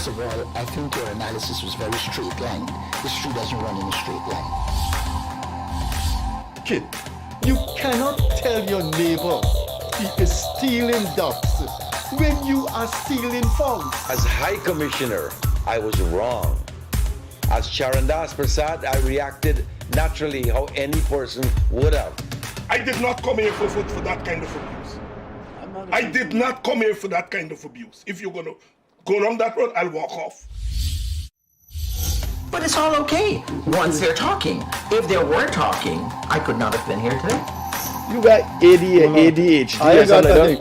First of all, I think your analysis was very straight line. History doesn't run in a straight line. Kid, you cannot tell your neighbor he is stealing ducks when you are stealing frogs. As High Commissioner, I was wrong. As Charandas Prasad, I reacted naturally how any person would have. I did not come here for that kind of abuse. I did not come here for that kind of abuse. If you're going to go around that road, I'll walk off. But it's all okay once they're talking. If they were talking, I could not have been here today. You got ADHD. I got that.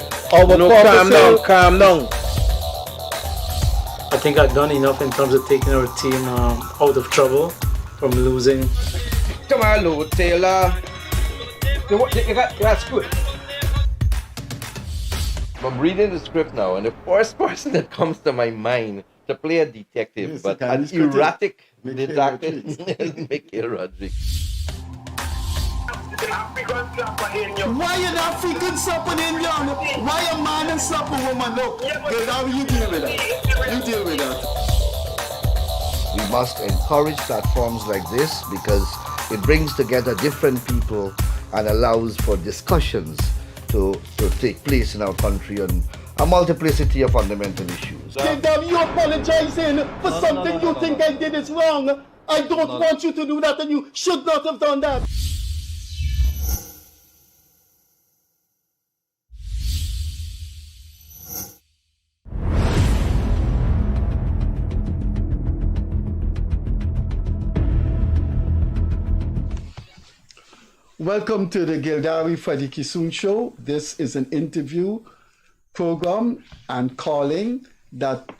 Calm down. I think I've done enough in terms of taking our team out of trouble from losing. Tomorrow, Taylor. That's good. I'm reading the script now, and the first person that comes to my mind to play a detective, Yes, but the an Guyanese erratic Mikhail detective is Mikhail Rodriguez. Why an African slap an Indian? Why a man and slap a woman? Look, Gildarie, you deal with that. You deal with that. We must encourage platforms like this because it brings together different people and allows for discussions to take place in our country on a multiplicity of fundamental issues. Gildarie, you apologizing for something you think I did is wrong. I don't want you to do that, and you should not have done that. Welcome to the Gildarie Freddie Kissoon Show. This is an interview program and calling that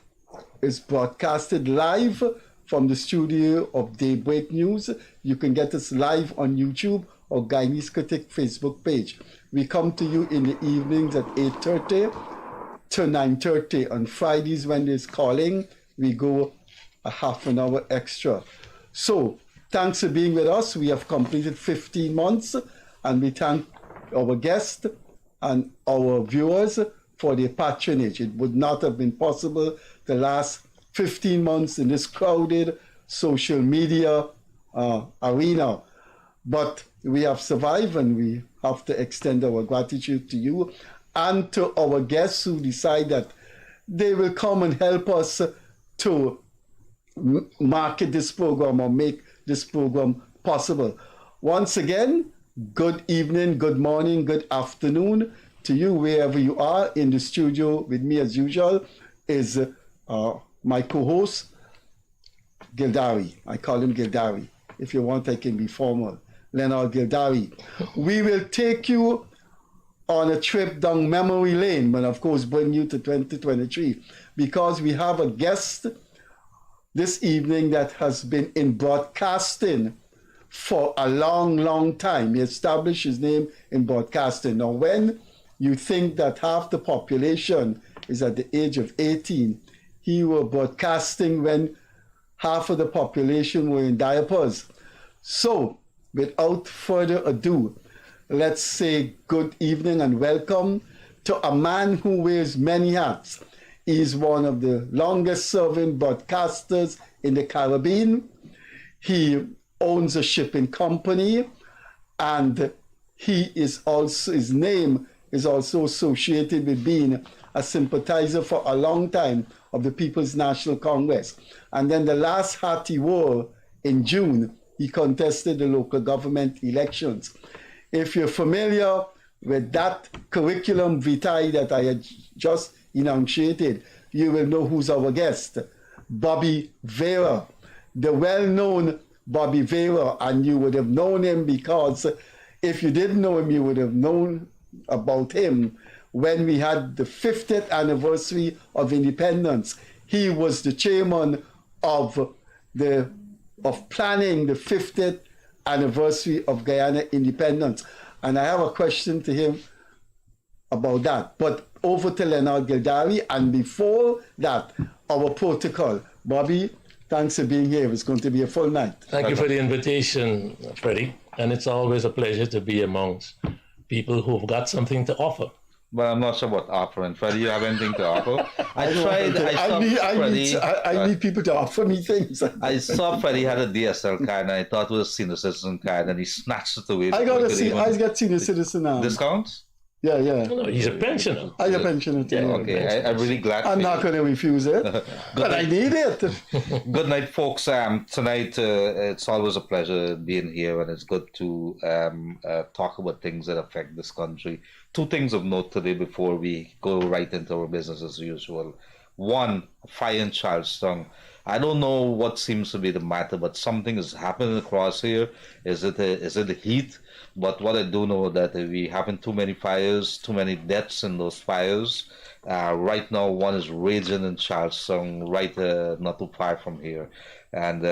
is broadcasted live from the studio of Daybreak News. You can get us live on YouTube or Guyanese Critic Facebook page. We come to you in the evenings at 8:30 to 9:30. On Fridays when there's calling, we go a half an hour extra. So, thanks for being with us. We have completed 15 months, and we thank our guests and our viewers for their patronage. It would not have been possible the last 15 months in this crowded social media arena. But we have survived, and we have to extend our gratitude to you and to our guests who decide that they will come and help us to market this program or make this program possible. Once again, good evening, good morning, good afternoon to you wherever you are. In the studio with me as usual is my co-host, Gildarie. I call him Gildarie. If you want, I can be formal. Leonard Gildarie. We will take you on a trip down memory lane, but of course bring you to 2023, because we have a guest this evening that has been in broadcasting for a long, long time. He established his name in broadcasting. Now, when you think that half the population is at the age of 18, he was broadcasting when half of the population were in diapers. So, without further ado, let's say good evening and welcome to a man who wears many hats. He's one of the longest serving broadcasters in the Caribbean. He owns a shipping company, and his name is also associated with being a sympathizer for a long time of the People's National Congress. And then the last hat he wore in June, he contested the local government elections. If you're familiar with that curriculum vitae that I had just enunciated, you will know who's our guest, Bobby Veira, the well-known Bobby Veira, and you would have known him because if you didn't know him, you would have known about him when we had the 50th anniversary of independence. He was the chairman of planning the 50th anniversary of Guyana independence. And I have a question to him about that. But over to Leonard Gildarie, and before that, our protocol. Bobby, thanks for being here. It's going to be a full night. Thank you for the invitation, Freddie. And it's always a pleasure to be amongst people who've got something to offer. but I'm not sure about offering. Freddie, you have anything to offer? I need people to offer me things. I saw Freddie had a DSL card, and I thought it was a senior citizen card, and he snatched it away. I got senior citizen now. Discounts? Yeah. No, he's a pensioner. I'm a pensioner too. Yeah, okay, I'm really glad. I'm not going to refuse it, but I need it. Good night, folks. Tonight, it's always a pleasure being here, and it's good to talk about things that affect this country. Two things of note today before we go right into our business as usual. One, fire in Charlestown. I don't know what seems to be the matter, but something is happening across here. Is it the heat? But what I do know that we having too many fires, too many deaths in those fires. Right now, one is raging in Charlestown, right not too far from here. And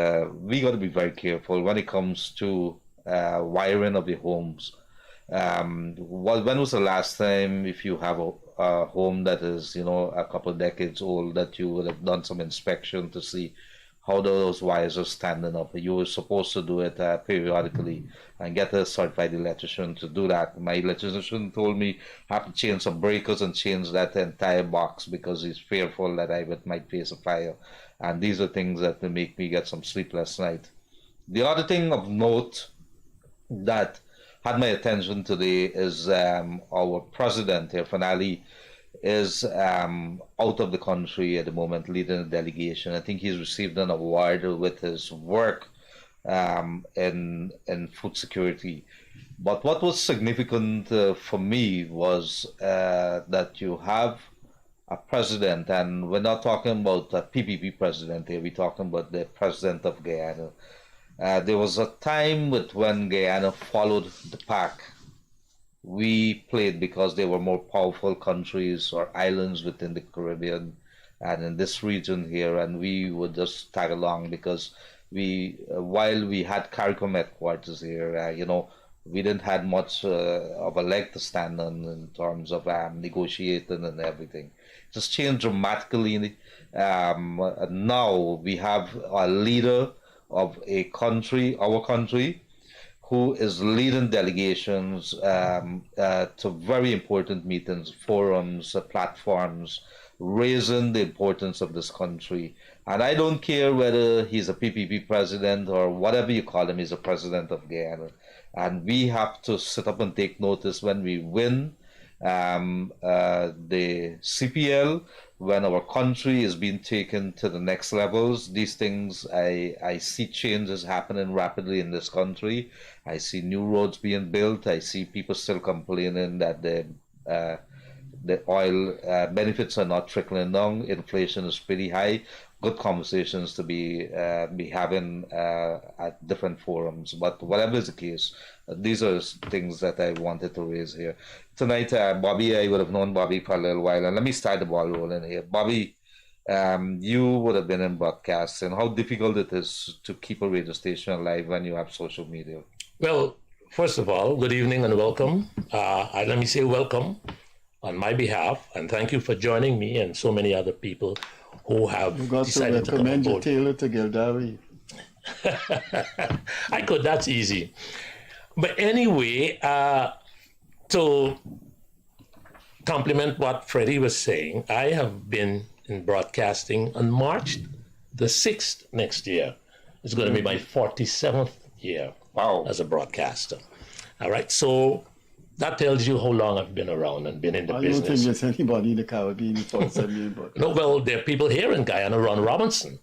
we got to be very careful when it comes to wiring of the homes. When was the last time, if you have a home that is, a couple of decades old, that you would have done some inspection to see how those wires are standing up? You were supposed to do it periodically and get a certified electrician to do that. My electrician told me I have to change some breakers and change that entire box because he's fearful that I might face a fire. And these are things that will make me get some sleepless night. The other thing of note that had my attention today is our president here, Finale, is out of the country at the moment, leading a delegation. I think he's received an award with his work in food security. But what was significant for me was that you have a president, and we're not talking about a PPP president here, we're talking about the president of Guyana. There was a time when Guyana followed the pack. We played because they were more powerful countries or islands within the Caribbean and in this region here, and we would just tag along because while we had CARICOM headquarters here, we didn't have much of a leg to stand on in terms of negotiating and everything. It just changed dramatically. Now we have a leader of a country, our country, who is leading delegations to very important meetings, forums, platforms, raising the importance of this country. And I don't care whether he's a PPP president or whatever you call him, he's a president of Guyana. And we have to sit up and take notice when we win the CPL, when our country is being taken to the next levels. These things, I see changes happening rapidly in this country. I see new roads being built. I see people still complaining that the oil benefits are not trickling down. Inflation is pretty high. Good conversations to be having at different forums. But whatever is the case, these are things that I wanted to raise here. Tonight, Bobby, I would have known Bobby for a little while. And let me start the ball rolling here. Bobby, you would have been in broadcasts, and how difficult it is to keep a radio station alive when you have social media. Well, first of all, good evening and welcome. Let me say welcome on my behalf, and thank you for joining me and so many other people who have decided to come on board. Taylor to Gildarie. I could, that's easy. But anyway, to complement what Freddie was saying, I have been in broadcasting on March the 6th next year. It's going to be my 47th year as a broadcaster. All right, so that tells you how long I've been around and been in the business. I don't think there's anybody in the Caribbean who 47 years. No, well, there are people here in Guyana. Ron Robinson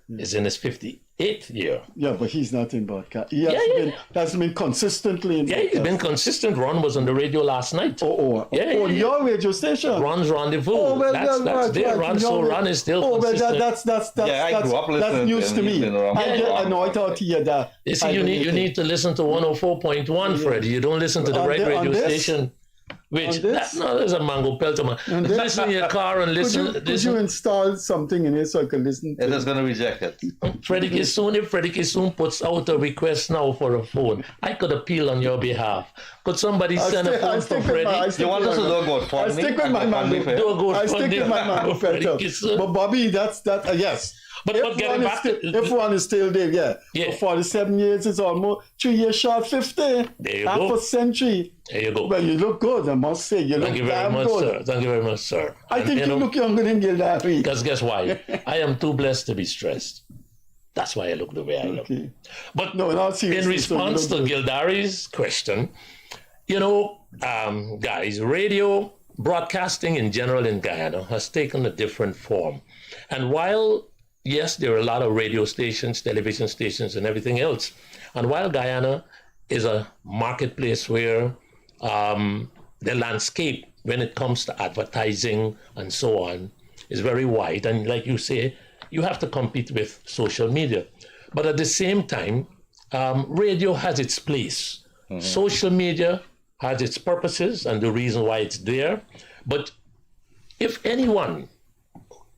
is in his 58th year. Yeah, but he's not in broadcast. He has been consistently in broadcast. Yeah, he's been consistent. Ron was on the radio last night. On your radio station? Ron's Rendezvous. That's there. Ron is still consistent. I grew up listening. That's news to me. I thought he had that. You see, you need to listen to 104.1, Freddie. You don't listen to the right radio station. There's a mango pelter, man. Listen in your car and listen. Could you install something in it so I can listen? It is going to reject it. Freddie Kissoon, if Freddie Kissoon puts out a request now for a phone, I could appeal on your behalf. Could somebody send a phone for Freddie? You want us to do a GoFundMe? I stick with my mango. I stick with my mango pelter. But Bobby, yes. But getting back to... If one is still there, yeah. Yeah. For 47 years, it's almost 3 years short, 50. There you half go. a century. There you go. Well, you look good, I must say. You Thank look you very damn much, good. sir. Thank you very much, sir. I think you look younger than Gildarie. Because guess why? I am too blessed to be stressed. That's why I look the way I look. Okay. But No, not seriously, in response so to Gildarie's question, you know, guys, radio broadcasting in general in Guyana has taken a different form. And while, yes, there are a lot of radio stations, television stations, and everything else, and while Guyana is a marketplace where the landscape, when it comes to advertising and so on, is very wide, and like you say, you have to compete with social media. But at the same time, radio has its place. Social media has its purposes and the reason why it's there. But if anyone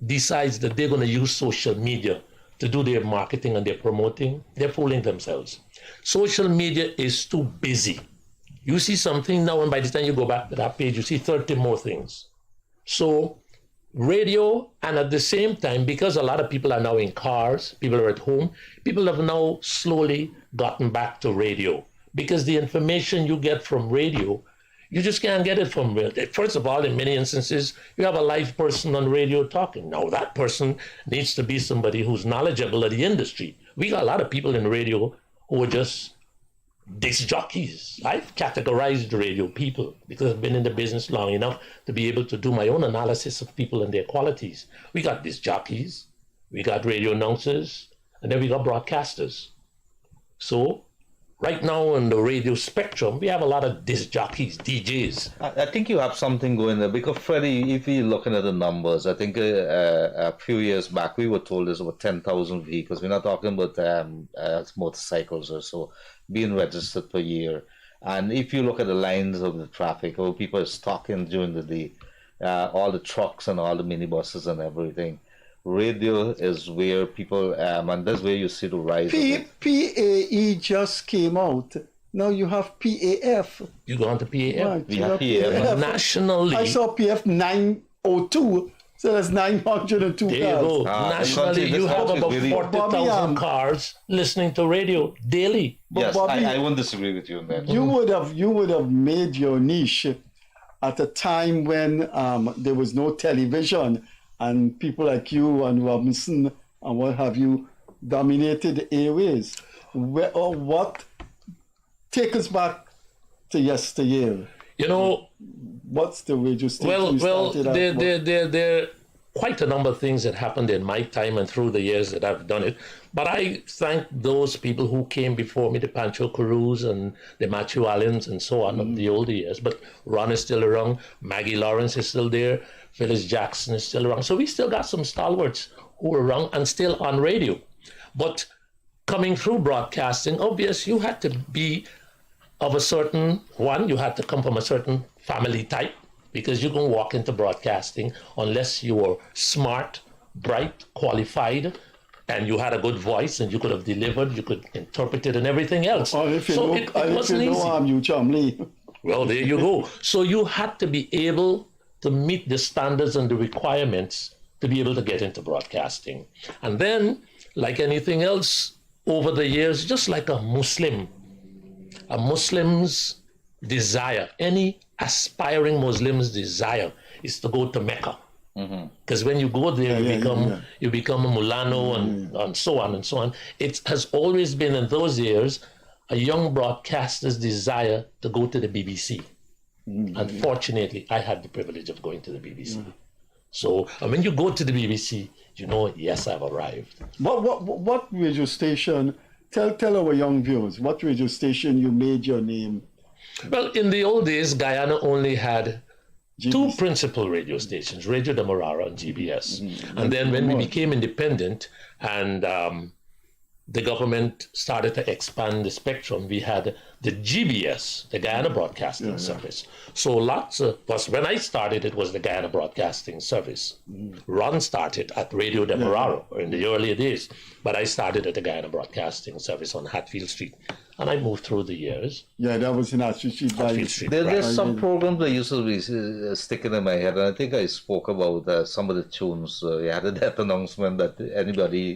decides that they're going to use social media to do their marketing and their promoting, they're fooling themselves. Social media is too busy. You see something now, and by the time you go back to that page, you see 30 more things. So radio, and at the same time, because a lot of people are now in cars, people are at home, people have now slowly gotten back to radio. Because the information you get from radio, you just can't get it from radio. First of all, in many instances, you have a live person on radio talking. Now, that person needs to be somebody who's knowledgeable of the industry. We got a lot of people in radio who are just disc jockeys. I've categorized radio people because I've been in the business long enough to be able to do my own analysis of people and their qualities. We got disc jockeys, we got radio announcers, and then we got broadcasters. So right now on the radio spectrum, we have a lot of disc jockeys, DJs. I think you have something going there because, Freddie, if you're looking at the numbers, I think a few years back we were told there's about 10,000 vehicles. We're not talking about motorcycles or so being registered per year. And if you look at the lines of the traffic, or people are stalking during the day, all the trucks and all the minibuses and everything, radio is where people, and that's where you see the rise of it. PAE just came out. Now you have PAF. You go on to PAF? Right, We you have PAF. Nationally. I saw PF 902, so that's 902 There you cars. go. Nationally, you have about really- 40,000 cars listening to radio daily. Yes, Bobby, I won't disagree with you on that. You would have made your niche at a time when there was no television and people like you and Robinson and what have you dominated the airways. What take us back to yesteryear? You know, what's the radio station? well, there are quite a number of things that happened in my time and through the years that I've done it. But I thank those people who came before me, the Pancho Cruz and the Matthew Allens and so on of the older years. But Ron is still around, Maggie Lawrence is still there, Phyllis Jackson is still around. So we still got some stalwarts who are around and still on radio. But coming through broadcasting, obvious, you had to be of a certain one, you had to come from a certain family type, because you can walk into broadcasting unless you were smart, bright, qualified, and you had a good voice and you could have delivered, you could interpret it and everything else. Or if you so know, it wasn't if you easy. know you chumley. Well, there you go. So you had to be able to meet the standards and the requirements to be able to get into broadcasting. And then, like anything else over the years, just like a Muslim's desire, any aspiring Muslim's desire is to go to Mecca. Because when you go there, you become a Mulano and so on and so on. It has always been in those years a young broadcaster's desire to go to the BBC. Unfortunately, I had the privilege of going to the BBC. So when you go to the BBC, you know, yes, I've arrived. What radio station? Tell our young viewers what radio station you made your name. Well, in the old days, Guyana only had two principal radio stations, Radio Demerara and GBS. And then when we became independent and the government started to expand the spectrum, we had the GBS, the Guyana Broadcasting Service. So lots of us, when I started, it was the Guyana Broadcasting Service. Ron started at Radio Demerara in the earlier days, but I started at the Guyana Broadcasting Service on Hatfield Street. And I moved through the years. Yeah, that was in Hatfield Street. There's some programs that used to be sticking in my head, and I think I spoke about some of the tunes. You had that announcement that anybody...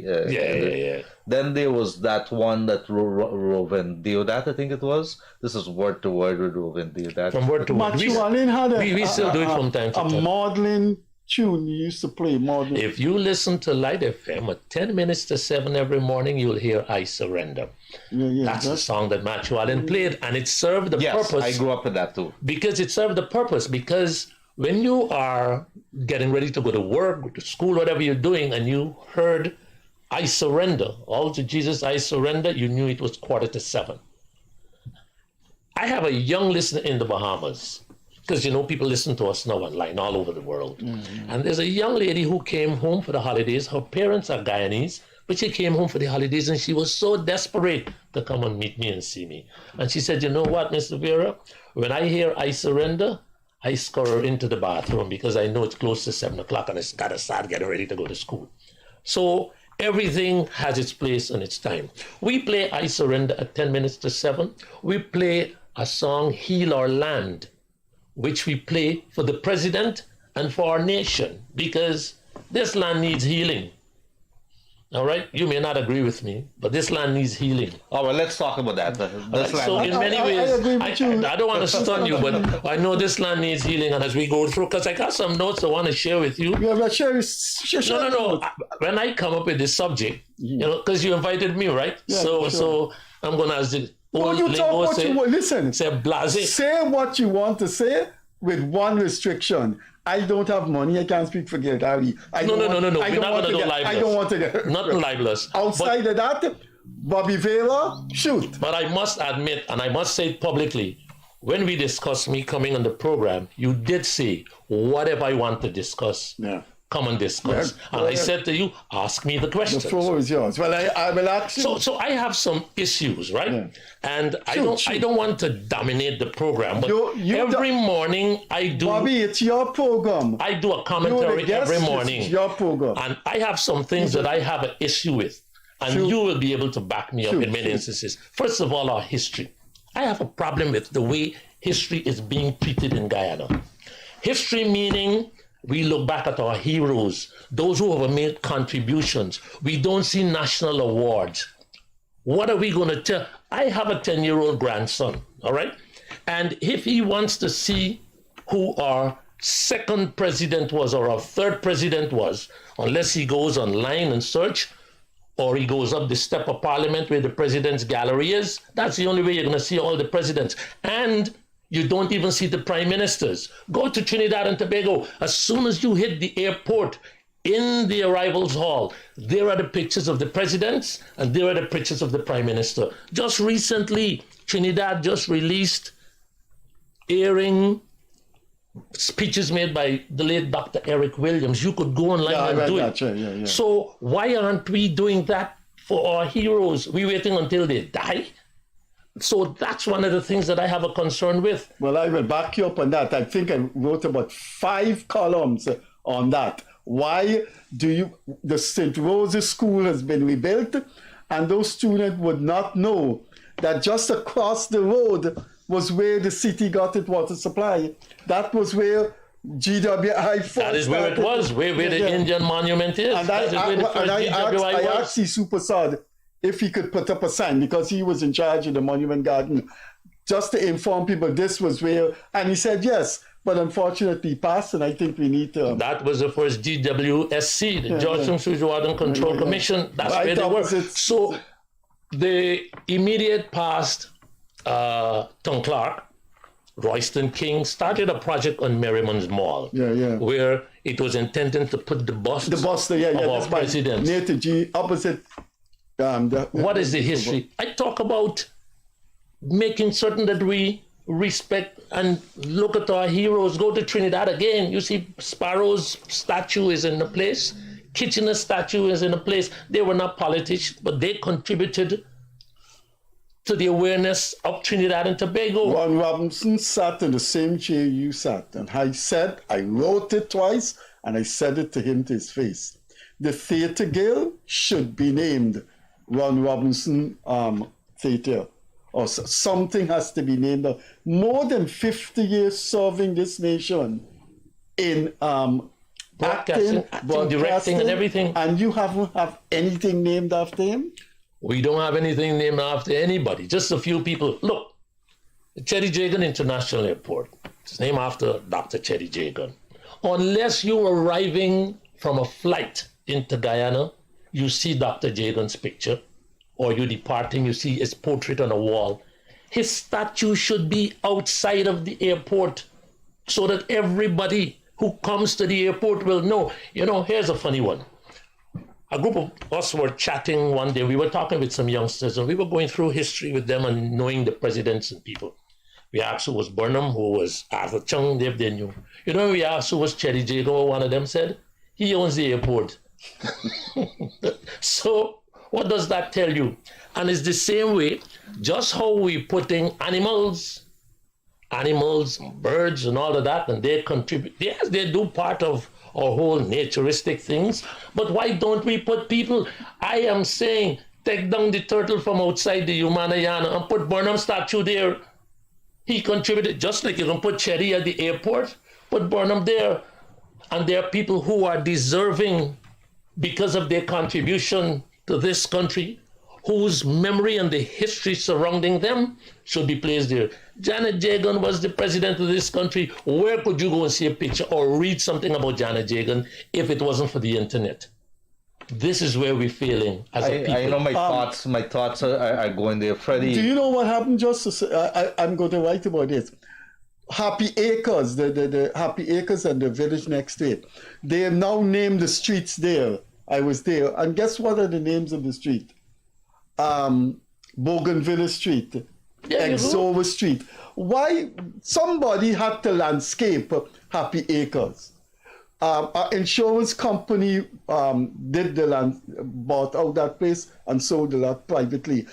Then there was that one that Rowan Deodat, I think it was. This is word to word with Rowan Deodat. From word to word. We still do it from time to time. A modeling tune you used to play. Modeling. If you listen to Light FM at 10 minutes to 7 every morning, you'll hear I Surrender. That's the song that Matthew Allen played, and it served the purpose. I grew up with that too. Because it served the purpose, because when you are getting ready to go to work, to school, whatever you're doing, and you heard I surrender, all to Jesus I surrender, you knew it was 6:45. I have a young listener in the Bahamas, because people listen to us now online all over the world. And there's a young lady who came home for the holidays. Her parents are Guyanese, but she came home for the holidays and she was so desperate to come and meet me and see me. And she said, you know what, Mr. Veira, when I hear I surrender, I scurry into the bathroom because I know it's close to 7 o'clock and it's got to start getting ready to go to school. So everything has its place and its time. We play I Surrender at 10 minutes to 7. We play a song, Heal Our Land, which we play for the president and for our nation, because this land needs healing. All right, you may not agree with me, but this land needs healing. Oh, well, let's talk about that. So in many ways, I don't want to stun you, but I know this land needs healing, and as we go through, because I got some notes I want to share with you. Yeah, but share. No. When I come up with this subject, because you invited me, right? Yeah, so I'm going to ask the old you talk what say, you want. Listen. Say blase. Say what you want to say with one restriction. I don't have money. I can't speak for Gildarie. No. We're not going to go libelous. I don't want to get... Not libelous. Outside of that, Bobby Veira, shoot. But I must admit, and I must say it publicly, when we discussed me coming on the program, you did say, whatever I want to discuss, come and discuss. And I said to you, ask me the questions. The floor is yours. Well, I will ask you. So I have some issues, right? Yeah. And I don't want to dominate the program, but every morning I do... Bobby, it's your program. I do a commentary every morning. It's your program. And I have some things that I have an issue with. And you will be able to back me up in many instances. First of all, our history. I have a problem with the way history is being treated in Guyana. History meaning... we look back at our heroes, those who have made contributions. We don't see national awards. What are we going to tell? I have a 10-year-old grandson, all right? And if he wants to see who our second president was or our third president was, unless he goes online and search, or he goes up the step of Parliament where the president's gallery is, that's the only way you're going to see all the presidents. And you don't even see the prime ministers. Go to Trinidad and Tobago. As soon as you hit the airport, in the arrivals hall, there are the pictures of the presidents and there are the pictures of the prime minister. Just recently, Trinidad just released airing speeches made by the late Dr. Eric Williams. You could go online and do it. Yeah. So why aren't we doing that for our heroes? We're waiting until they die? So that's one of the things that I have a concern with. Well, I will back you up on that. I think I wrote about 5 columns on that. Why do the St. Rose's School has been rebuilt, and those students would not know that just across the road was where the city got its water supply. That was where GWI first. That is where it was, where the Indian monument is. And I asked the Supersod if he could put up a sign, because he was in charge of the Monument Garden, just to inform people this was where, and he said yes, but unfortunately he passed, and I think we need to... That was the first GWSC, the Georgetown Sewage Water and Control Commission. That's where they were. So the immediate past, Tom Clark, Royston King, started a project on Merriman's Mall, where it was intended to put the bust of our presidents. Near to opposite... what is the history? I talk about making certain that we respect and look at our heroes. Go to Trinidad again. You see Sparrow's statue is in the place. Kitchener's statue is in a place. They were not politicians, but they contributed to the awareness of Trinidad and Tobago. Ron Robinson sat in the same chair you sat, and I wrote it twice, and I said it to him to his face. The Theatre Guild should be named Ron Robinson Theatre, or something has to be named. More than 50 years serving this nation in Broadcasting, acting, directing, and everything. And you haven't have anything named after him? We don't have anything named after anybody, just a few people. Look, Chetty Jagan International Airport, it's named after Dr. Chetty Jagan. Unless you're arriving from a flight into Guyana, you see Dr. Jagan's picture, or you're departing, you see his portrait on a wall. His statue should be outside of the airport so that everybody who comes to the airport will know. You know, here's a funny one. A group of us were chatting one day. We were talking with some youngsters, and we were going through history with them and knowing the presidents and people. We asked who was Burnham, who was Arthur Chung, they knew. You know, we asked who was Chetty Jagan, one of them said, he owns the airport. So what does that tell you? And it's the same way, just how we putting animals, birds and all of that, and they contribute. Yes, they do part of our whole naturistic things, but why don't we put people? I am saying, take down the turtle from outside the Humanayana and put Burnham's statue there. He contributed, just like you can put Chetty at the airport, put Burnham there. And there are people who are deserving because of their contribution to this country, whose memory and the history surrounding them should be placed there. Janet Jagan was the president of this country. Where could you go and see a picture or read something about Janet Jagan if it wasn't for the internet? This is where we're failing as a people. I know my thoughts are going there. Freddie. Do you know what happened, Justice? I'm going to write about this. Happy Acres, the Happy Acres and the village next to it. They have now named the streets there. I was there. And guess what are the names of the street? Bougainville Street, Exover Street. Why? Somebody had to landscape Happy Acres. An insurance company did the land, bought out that place and sold the lot privately.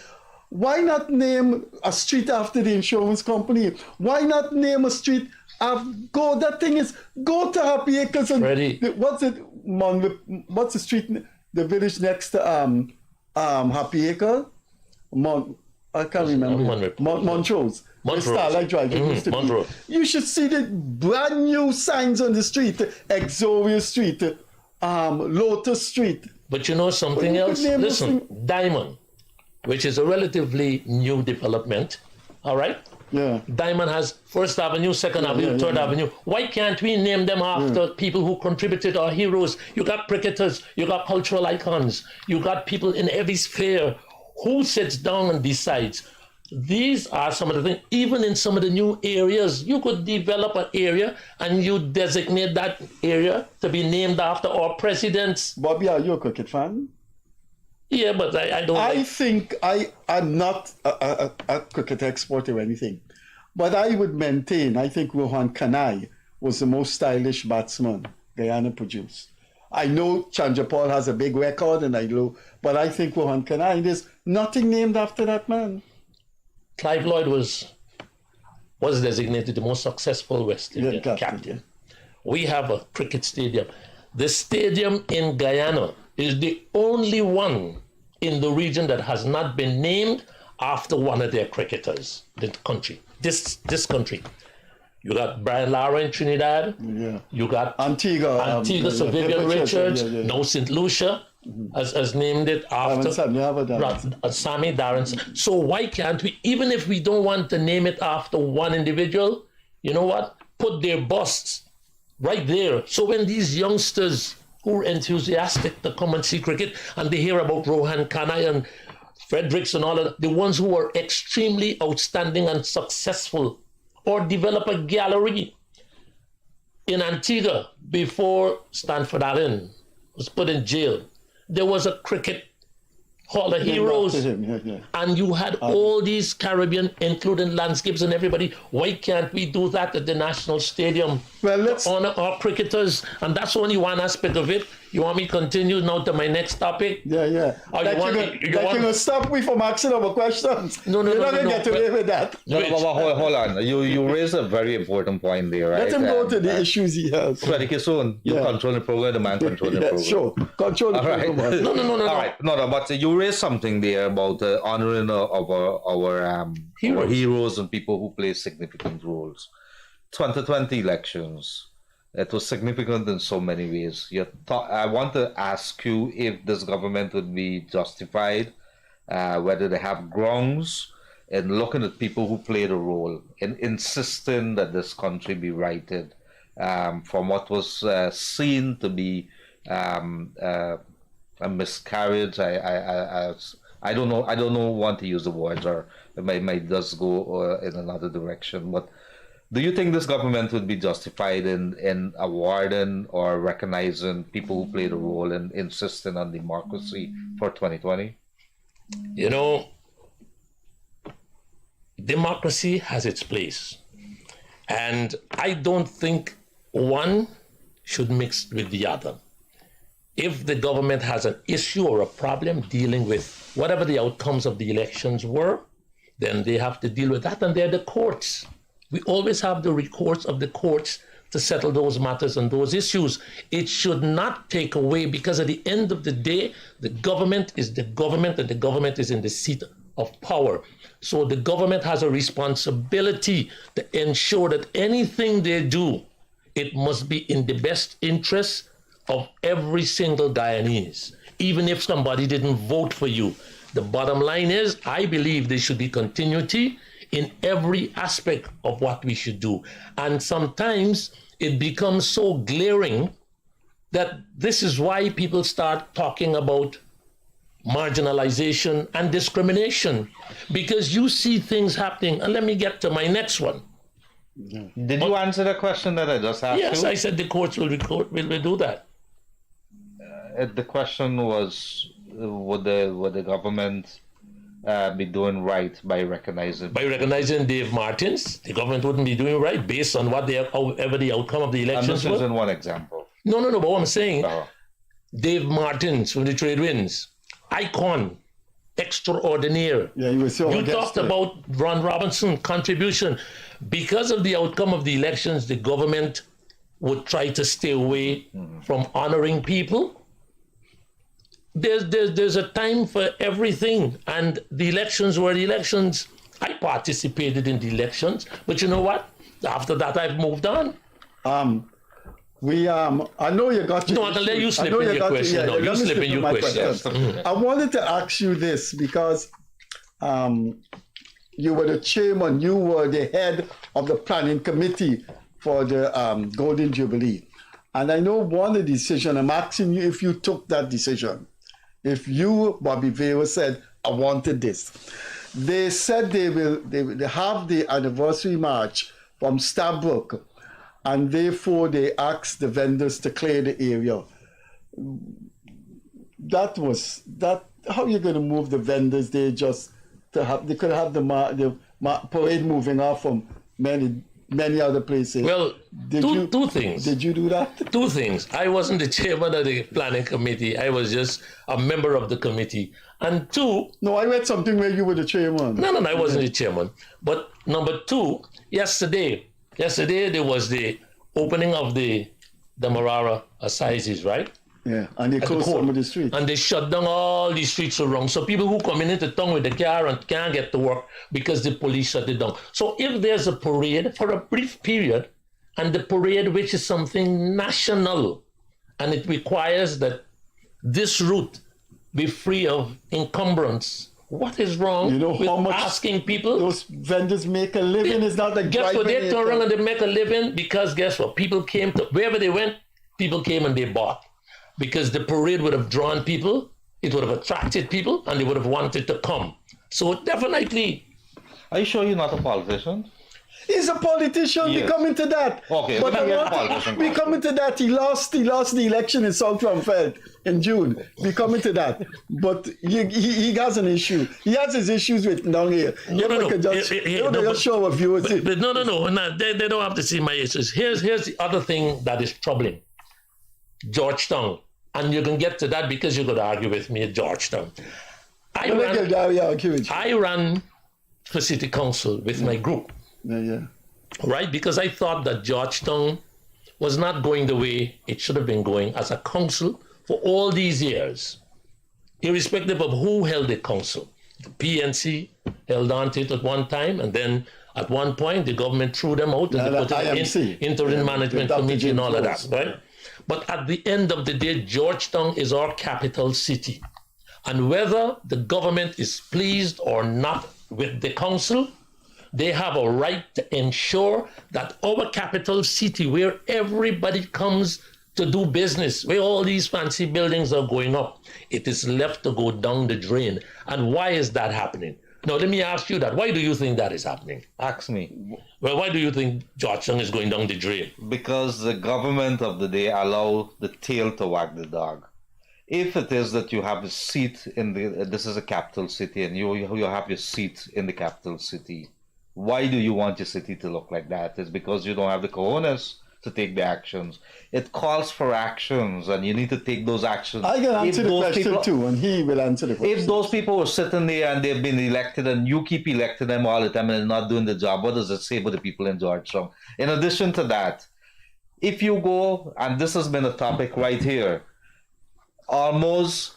Why not name a street after the insurance company? Why not name a street go to Happy Acres and what's the street, the village next to Happy Acre? I can't remember. Montrose. Starlight Drive. You should see the brand new signs on the street. Exoria Street, Lotus Street. But you know something else? Listen, Diamond, which is a relatively new development, all right? Yeah. Diamond has First Avenue, Second Avenue, Third Avenue. Why can't we name them after people who contributed, our heroes? You got cricketers, you got cultural icons, you got people in every sphere. Who sits down and decides? These are some of the things. Even in some of the new areas, you could develop an area and you designate that area to be named after our presidents. Bobby, are you a cricket fan? Yeah, but I don't. I think I'm not a cricket expert or anything, but I would maintain, I think Rohan Kanai was the most stylish batsman Guyana produced. I know Chandrapal has a big record, but I think Rohan Kanai, there's nothing named after that man. Clive Lloyd was designated the most successful West Indian captain. We have a cricket stadium. The stadium in Guyana is the only one in the region that has not been named after one of their cricketers. The country, this country. You got Brian Lara in Trinidad. Yeah. You got Antigua Sir Vivian Richards. Now St. Lucia has named it after Sammy Darren. So why can't we, even if we don't want to name it after one individual, you know what? Put their busts right there. So when these youngsters who are enthusiastic to come and see cricket and they hear about Rohan Kanai and Fredericks and all of that, the ones who are extremely outstanding and successful, or develop a gallery in Antigua before Stanford Allen was put in jail. There was a cricket hall of heroes. And you had all these Caribbean, including landscapes and everybody. Why can't we do that at the National Stadium? Well, let's honor our cricketers. And that's only one aspect of it. You want me to continue now to my next topic? Yeah. Oh, Like you're going to stop me from asking our questions. No. You're not going to get away with that. No, hold on. You raised a very important point there, right? Let him go to the issues he has. Freddie Kissoon, you control the program, the man control the program. Sure. Control the All program. right. No. All right. No, but you raised something there about honoring our heroes and people who play significant roles. 2020 elections, it was significant in so many ways. I want to ask you if this government would be justified, whether they have grounds in looking at people who played a role, in insisting that this country be righted from what was seen to be a miscarriage. I don't know. Want to use the words, or it might just go in another direction. But do you think this government would be justified in awarding or recognizing people who played a role in insisting on democracy for 2020? You know, democracy has its place. And I don't think one should mix with the other. If the government has an issue or a problem dealing with whatever the outcomes of the elections were, then they have to deal with that, and they're the courts. We always have the recourse of the courts to settle those matters and those issues. It should not take away, because at the end of the day, the government is the government, and the government is in the seat of power. So the government has a responsibility to ensure that anything they do, it must be in the best interest of every single Guyanese, even if somebody didn't vote for you. The bottom line is, I believe there should be continuity in every aspect of what we should do. And sometimes it becomes so glaring that this is why people start talking about marginalization and discrimination, because you see things happening. And let me get to my next one. Did you answer the question that I just asked you? Yes, I said the courts will do that. The question was, would the government be doing right by recognizing? By recognizing Dave Martins, the government wouldn't be doing right based on however the outcome of the elections And this was. is one example. No, but what I'm saying, Dave Martins from the Trade Winds, icon, extraordinaire. Yeah, you were so You talked about Ron Robinson contribution. Because of the outcome of the elections, the government would try to stay away from honoring people. There's a time for everything, and the elections were the elections. I participated in the elections, but you know what? After that, I've moved on. I know you got your No, I'll let you slip in your question. No, you slip in your question. I wanted to ask you this because you were the chairman, you were the head of the planning committee for the Golden Jubilee. And I know one of the decisions, I'm asking you if you took that decision. If you, Bobby Veira, said, I wanted this. They said they have the anniversary march from Stabrook, and therefore they asked the vendors to clear the area. How are you going to move the vendors? They could have the parade moving off from many other places. Well, two things. Did you do that? Two things. I wasn't the chairman of the planning committee. I was just a member of the committee. And two... No, I read something where you were the chairman. No, I wasn't the chairman. But number two, yesterday there was the opening of the Demerara Assizes, right? Yeah, and they closed some of the streets. And they shut down all the streets around. So people who come into town with the car and can't get to work because the police shut it down. So if there's a parade for a brief period, and the parade, which is something national, and it requires that this route be free of encumbrance, what is wrong with asking people? Those vendors make a living. It's not like guess what? They turn around and they make a living because guess what? People came to wherever they went. People came and they bought. Because the parade would have drawn people, it would have attracted people, and they would have wanted to come. So definitely. Are you sure you're not a politician? He's a politician. Yes. We come into that. Okay, but we come into that. He lost the election in South Rumfeld in June. We come into that. But he has an issue. He has his issues with down here. No. Just show our viewers. No. They don't have to see my issues. Here's the other thing that is troubling. Georgetown and you can get to that because you're going to argue with me at Georgetown. I ran for city council with my group. Right? Because I thought that Georgetown was not going the way it should have been going as a council for all these years, irrespective of who held the council. The PNC held on to it at one time, and then at one point the government threw them out and they put it in interim management committee and all of that, right? But at the end of the day, Georgetown is our capital city. And whether the government is pleased or not with the council, they have a right to ensure that our capital city, where everybody comes to do business, where all these fancy buildings are going up, it is left to go down the drain. And why is that happening? Now, let me ask you that. Why do you think that is happening? Ask me. Well, why do you think Georgetown is going down the drain? Because the government of the day allow the tail to wag the dog. If it is that you have a seat in this is a capital city, and you have your seat in the capital city, why do you want your city to look like that? It's because you don't have the cojones to take the actions. It calls for actions, and you need to take those actions. I can answer the question too, and he will answer the question. If those people were sitting there and they've been elected, and you keep electing them all the time and they're not doing the job, what does it say about the people in Georgetown? In addition to that, if you go, and this has been a topic right here, almost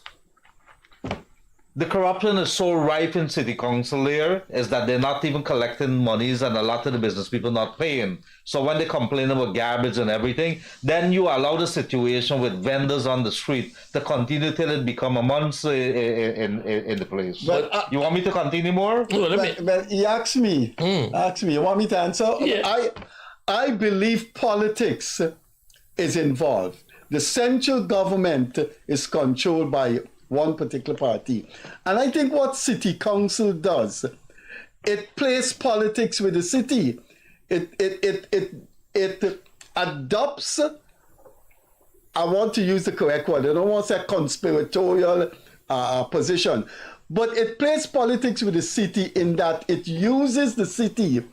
the corruption is so rife in city council here is that they're not even collecting monies, and a lot of the business people not paying. So when they complain about garbage and everything, then you allow the situation with vendors on the street to continue till it become a monster in the place. But, you want me to continue more? Well, he asked me. You want me to answer? Yes. I believe politics is involved. The central government is controlled by one particular party. And I think what city council does, it plays politics with the city. It adopts, I want to use the correct word, I don't want to say conspiratorial position, but it plays politics with the city in that it uses the city,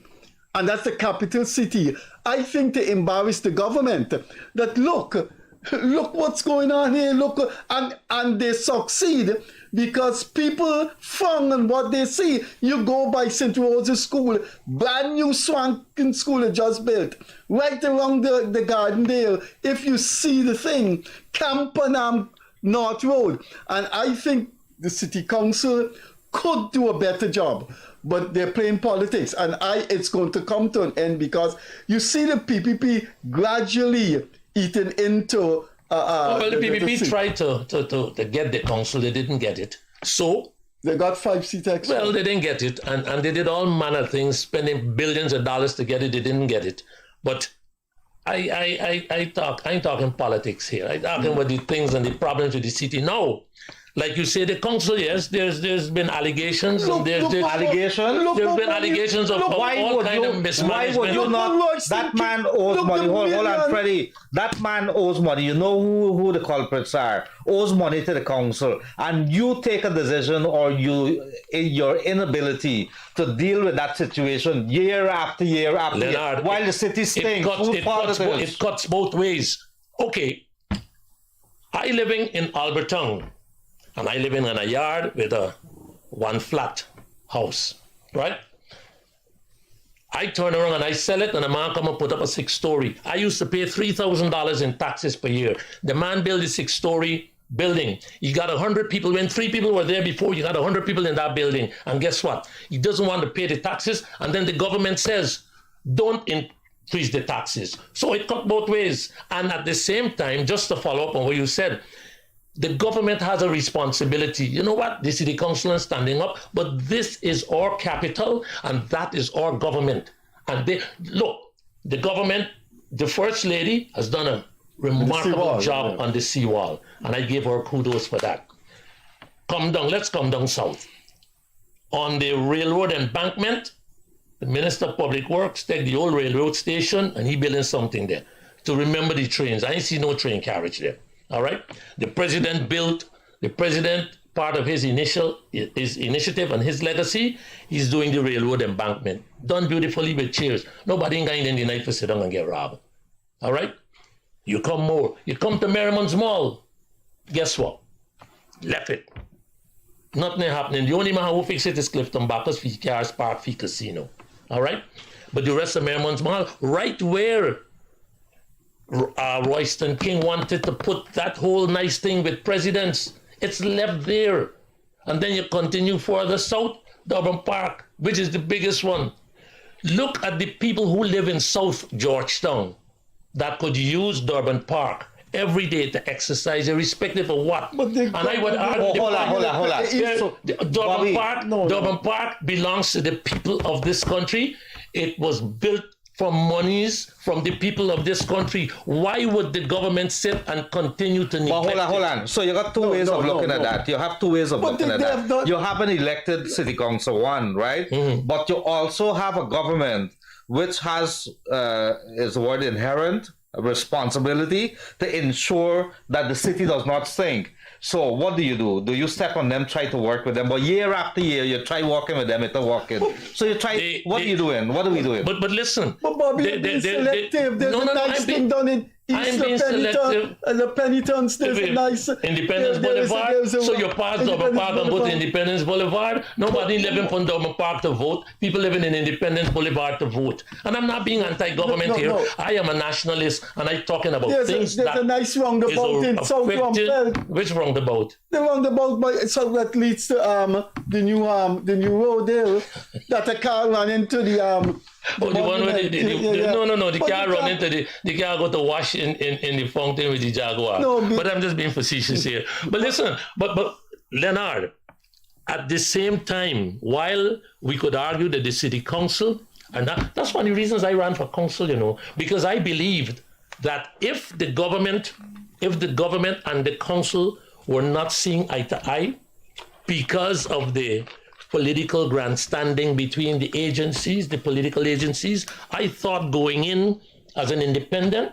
and that's the capital city, I think, to embarrass the government. That look what's going on here, and they succeed because people frown on what they see. You go by St. Rose's School, brand new swanking school they just built, right around the garden there. If you see the thing, Campanham North Road, and I think the city council could do a better job, but they're playing politics, and it's going to come to an end because you see the PPP gradually eaten into well, the PPP tried to get the council, they didn't get it. So they got 5 seats extra. Well, they didn't get it, and they did all manner of things, spending billions of dollars to get it. They didn't get it. But I'm talking politics here. I'm talking about the things and the problems with the city now. Like you say, the council, yes, there's been allegations. There's been allegations of all kind of mismanagement. Why would you not? That man owes money. Hold on, Freddie. That man owes money. You know who the culprits are. Owes money to the council. And you take a decision, or your inability to deal with that situation year after year after year, while the city stinks. It cuts both ways. Okay, I living in Albertown. And I live in a yard with a 1-flat house, right? I turn around and I sell it, and a man come and put up a 6-story. I used to pay $3,000 in taxes per year. The man built a 6-story building. He got 100 people. When 3 people were there before, you got 100 people in that building. And guess what? He doesn't want to pay the taxes, and then the government says, don't increase the taxes. So it cut both ways. And at the same time, just to follow up on what you said, the government has a responsibility. You know what? The city council is standing up, but this is our capital, and that is our government. And the government, the first lady has done a remarkable job on the seawall, and I give her kudos for that. Let's come down south. On the railroad embankment, the Minister of Public Works take the old railroad station, and he building something there to remember the trains. I ain't see no train carriage there. All right. The president, part of his initiative and his legacy, he's doing the railroad embankment. Done beautifully with chairs. Nobody ain't going in the night to sit down and get robbed. All right. You come to Merriman's Mall. guess what? Left it. Nothing happening. The only man who fix it is Clifton Bacchus for cars park for casino. All right? But the rest of Merriman's Mall, right where Royston King wanted to put that whole nice thing with presidents, it's left there. And then you continue further south, Durban Park, which is the biggest one. Look at the people who live in South Georgetown that could use Durban Park every day to exercise, irrespective of what. And I would argue... Hold on. Durban Park belongs to the people of this country. It was built from monies from the people of this country. Why would the government sit and continue to neglect But hold on. So you got two ways of looking at that. You have two ways of looking at that. You have an elected city council, one, right? Mm-hmm. But you also have a government which has, is the word inherent, responsibility to ensure that the city does not sink. So what do? Do you step on them, try to work with them? But year after year, you try working with them, it's not working. So you try, what are you doing? What are we doing? But listen. But Bobby, you're being selective. There's a nice thing done in East the Penitence. There's a nice... Independence Boulevard. So you pass Durban Park and go to Independence Boulevard. Nobody living from Durban Park to vote. People living in Independence Boulevard to vote. And I'm not being anti-government here. No. I am a nationalist and I'm talking about things there's that... a nice roundabout in South Rumpel. Which roundabout? The roundabout that leads to the new road there. That a car ran into the the one where the car run into the car go to wash in the fountain with the Jaguar. But I'm just being facetious here. But listen, but Leonard, at the same time, while we could argue that the city council, and that's one of the reasons I ran for council, because I believed that if the government and the council were not seeing eye to eye because of the political grandstanding between the agencies, the political agencies, I thought going in as an independent,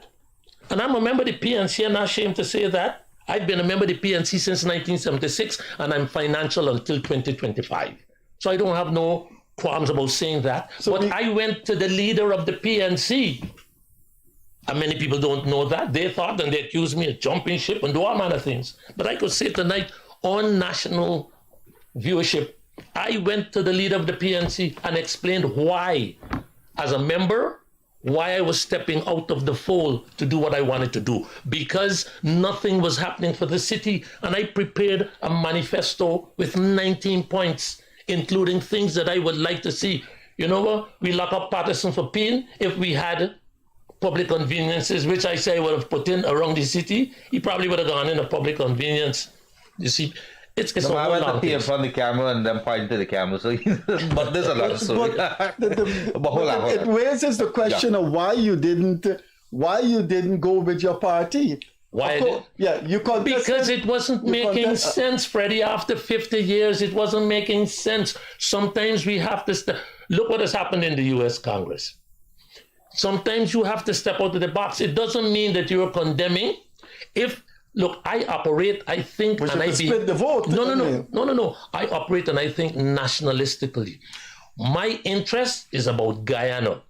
and I'm a member of the PNC, I'm not ashamed to say that. I've been a member of the PNC since 1976, and I'm financial until 2025. So I don't have no qualms about saying that. But I went to the leader of the PNC, and many people don't know that. They thought, and they accused me of jumping ship and do all manner of things. But I could say tonight on national viewership, I went to the leader of the PNC and explained why, as a member, why I was stepping out of the fold to do what I wanted to do. Because nothing was happening for the city. And I prepared a manifesto with 19 points, including things that I would like to see. You know what? We lock up Patterson for pain. If we had public conveniences, which I say I would have put in around the city, he probably would have gone in a public convenience. You see, it's a I went to pee in front of the camera and then point to the camera. So, but there's a lot of story. But hold on. It raises the question of why you didn't go with your party. Why? You contested. Because it wasn't making sense, Freddie. After 50 years, it wasn't making sense. Sometimes we have to look what has happened in the U.S. Congress. Sometimes you have to step out of the box. It doesn't mean that you're condemning. Look, I operate, I think, and I split the vote. No. I operate and I think nationalistically. My interest is about Guyana.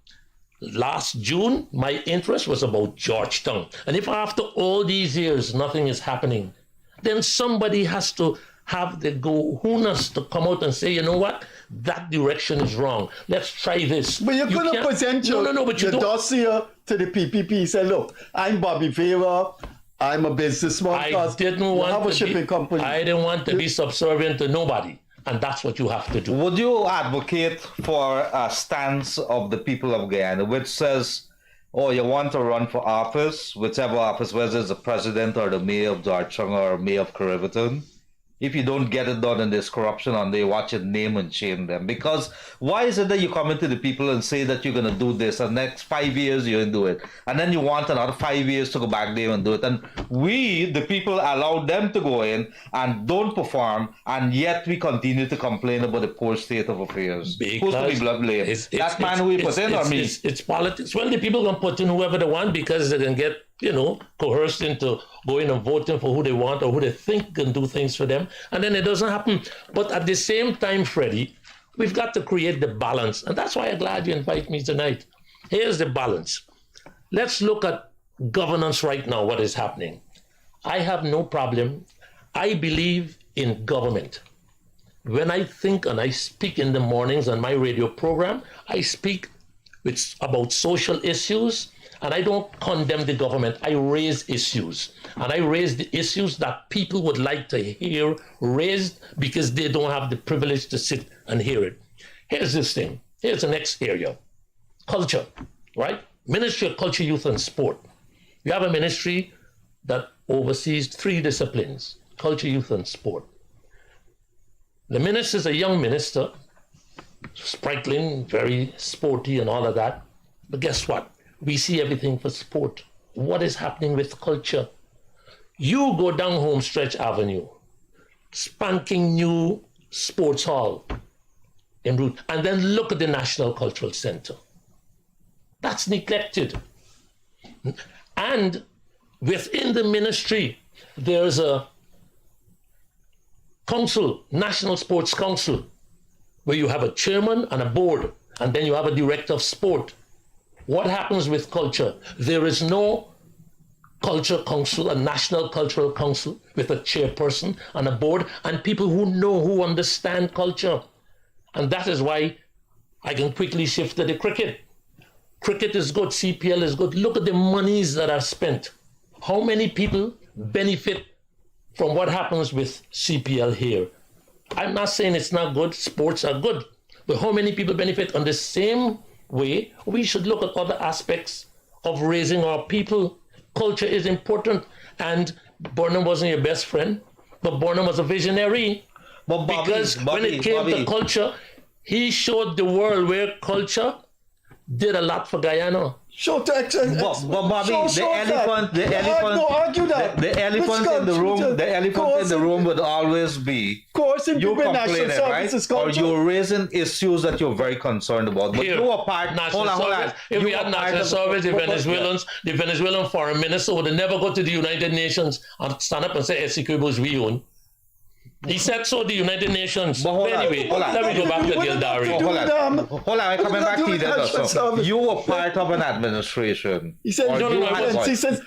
Last June, my interest was about Georgetown. And if after all these years nothing is happening, then somebody has to have the gohunas to come out and say, you know what? That direction is wrong. Let's try this. But you're going to present your dossier to the PPP. Say, look, I'm Bobby Veira. I'm a businessman. I didn't want to be subservient to nobody. And that's what you have to do. Would you advocate for a stance of the people of Guyana, which says, you want to run for office, whichever office, whether it's the president or the mayor of Georgetown or mayor of Caribbean? If you don't get it done and there's corruption on, they watch it, name and shame them. Because why is it that you come into the people and say that you're going to do this and next 5 years you do it, and then you want another 5 years to go back there and do it, and we, the people, allow them to go in and don't perform, and yet we continue to complain about the poor state of affairs. Who's to be blamed? That man who we put in or me? It's politics. Well, the people can put in whoever they want because they can get coerced into going and voting for who they want or who they think can do things for them. And then it doesn't happen. But at the same time, Freddie, we've got to create the balance. And that's why I'm glad you invite me tonight. Here's the balance. Let's look at governance right now, what is happening. I have no problem. I believe in government. When I think and I speak in the mornings on my radio program, I speak about social issues, and I don't condemn the government. I raise issues. And I raise the issues that people would like to hear raised because they don't have the privilege to sit and hear it. Here's this thing. Here's the next area. Culture, right? Ministry of Culture, Youth and Sport. You have a ministry that oversees 3 disciplines: culture, youth, and sport. The minister is a young minister, sprightling, very sporty and all of that. But guess what? We see everything for sport. What is happening with culture? You go down Homestretch Avenue, spanking new sports hall en route, and then look at the National Cultural Center. That's neglected. And within the ministry, there's a council, National Sports Council, where you have a chairman and a board, and then you have a director of sport. What happens with culture? There is no culture council, a national cultural council with a chairperson and a board and people who understand culture. And that is why I can quickly shift to the cricket. Cricket is good, CPL is good. Look at the monies that are spent. How many people benefit from what happens with CPL here? I'm not saying it's not good, sports are good, but how many people benefit? On the same way, we should look at other aspects of raising our people. Culture is important, and Burnham wasn't your best friend, but Burnham was a visionary. But because when it came to culture, he showed the world where culture did a lot for Guyana. But Bobby, the elephant in the room would always be you complaining, right? Or you're raising issues that you're very concerned about. But you are part. Hold on. If we had national service, the Venezuelan foreign minister would never go to the United Nations and stand up and say Essequibo we own. He said so, the United Nations. But anyway, let me go back to Gildarie. Hold on, coming back to you. So you were part of an administration. He said, you had a voice. Hold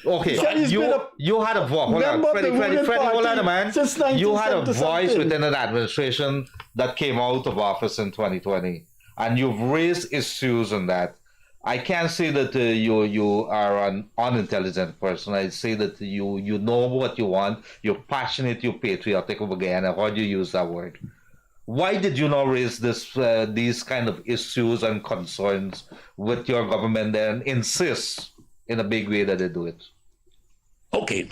on, Freddie, hold on, man. You had a voice within an administration that came out of office in 2020, and you've raised issues on that. I can't say that you are an unintelligent person. I say that you know what you want. You're passionate. You're patriotic over Guyana. How do you use that word? Why did you not raise these kind of issues and concerns with your government there and insist in a big way that they do it? Okay.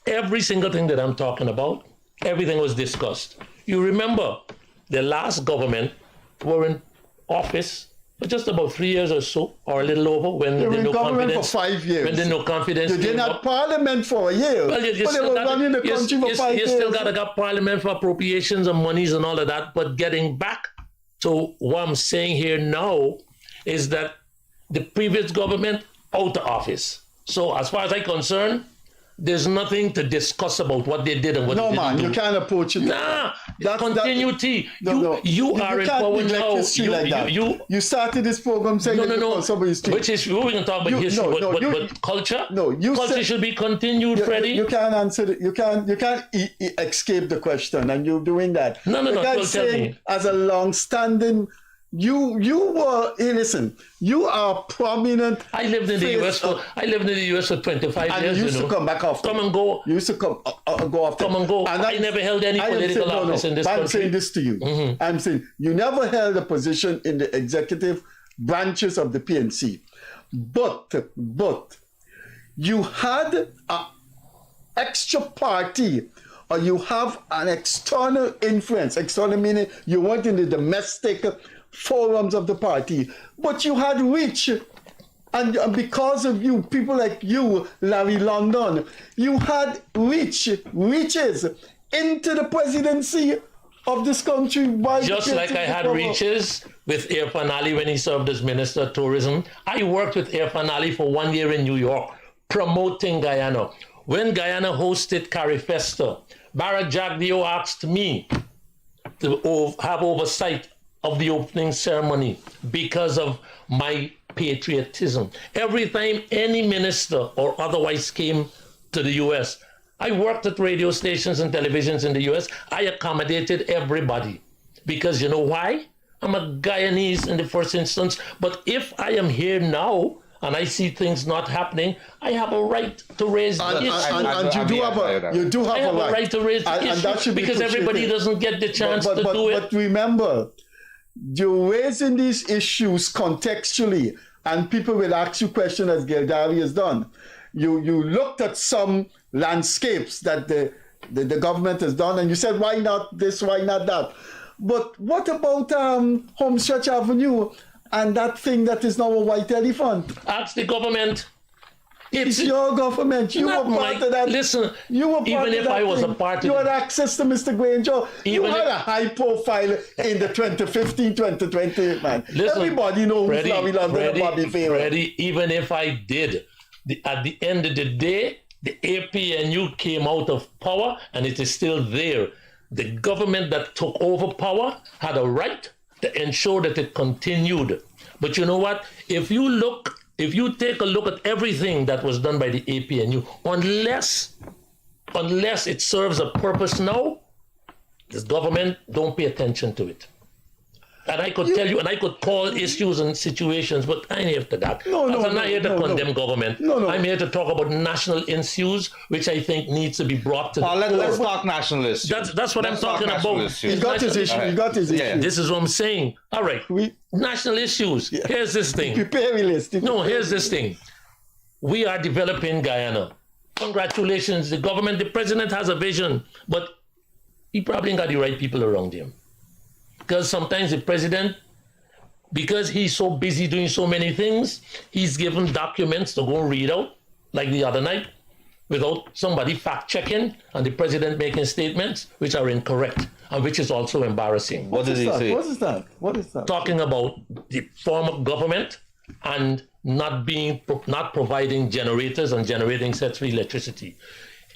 Every single thing that I'm talking about, everything was discussed. You remember the last government were in office for just about 3 years or so, or a little over, when they were in no government confidence, for 5 years. When the no confidence. They didn't have parliament for a year. Well, but they were running the country for 5 years. You still got parliament for appropriations and monies and all of that. But getting back to what I'm saying here now is that the previous government out of office. So as far as I'm concerned, there's nothing to discuss about what they did and what they didn't do. You can't approach it. Nah, continuity. You are in power now. You started this program saying somebody's history. Which is, we can talk about history, but culture? Culture should be continued, Freddie. You can't answer it. You can't escape the question, and you're doing that. No. Tell me. As a long-standing, you were, listen, you are prominent. I lived in the US for 25 years. You used to come back often. Come and go. You used to go often. Come and go. And I never held any political office in this country. I'm saying this to you. Mm-hmm. I'm saying you never held a position in the executive branches of the PNC. But you had an extra party, or you have an external influence. External meaning you weren't in the domestic forums of the party, but you had reach, and because of you, people like you, Larry London, you had reaches into the presidency of this country. Just like I had reaches with Irfan Ali when he served as Minister of Tourism. I worked with Irfan Ali for 1 year in New York, promoting Guyana. When Guyana hosted Carifesta, Barrack Jagdeo asked me to have oversight of the opening ceremony because of my patriotism. Every time any minister or otherwise came to the US, I worked at radio stations and televisions in the US. I accommodated everybody because you know why? I'm a Guyanese in the first instance. But if I am here now and I see things not happening, I have a right to raise the issue. And you do have a right to raise the issue because everybody doesn't get the chance to do it. But remember, you're raising these issues contextually, and people will ask you questions as Gildarie has done. You looked at some landscapes that the government has done, and you said, why not this, why not that? But what about Homestretch Avenue and that thing that is now a white elephant? Ask the government. It's your government. You were part of that. Listen, you were part even of if that I was thing. a part of you it. had access to Mr. Granger. You Even had if- a high profile in the 2015, 2020, man. Listen, Everybody knows Freddie, Larry London and Bobby Veira. Freddie, even if I did, at the end of the day, the APNU came out of power and it is still there. The government that took over power had a right to ensure that it continued. But you know what? If you take a look at everything that was done by the APNU, unless it serves a purpose now, this government don't pay attention to it. And I could tell you, and I could call issues and situations, but I ain't here for that. I'm not here to condemn government. I'm here to talk about national issues, which I think needs to be brought to the let's talk national issues. That's what I'm talking about. He got his issue. He got his issue. This is what I'm saying. All right. National issues. Yeah. Here's this thing. Prepare list. No, here's this thing. We are developing Guyana. Congratulations. The government, the president has a vision, but he probably ain't got the right people around him. Because sometimes the president, because he's so busy doing so many things, he's given documents to go read out, like the other night, without somebody fact-checking and the president making statements which are incorrect and which is also embarrassing. What did he say? What is that? What is that? Talking about the former government and not providing generators and generating sets for electricity.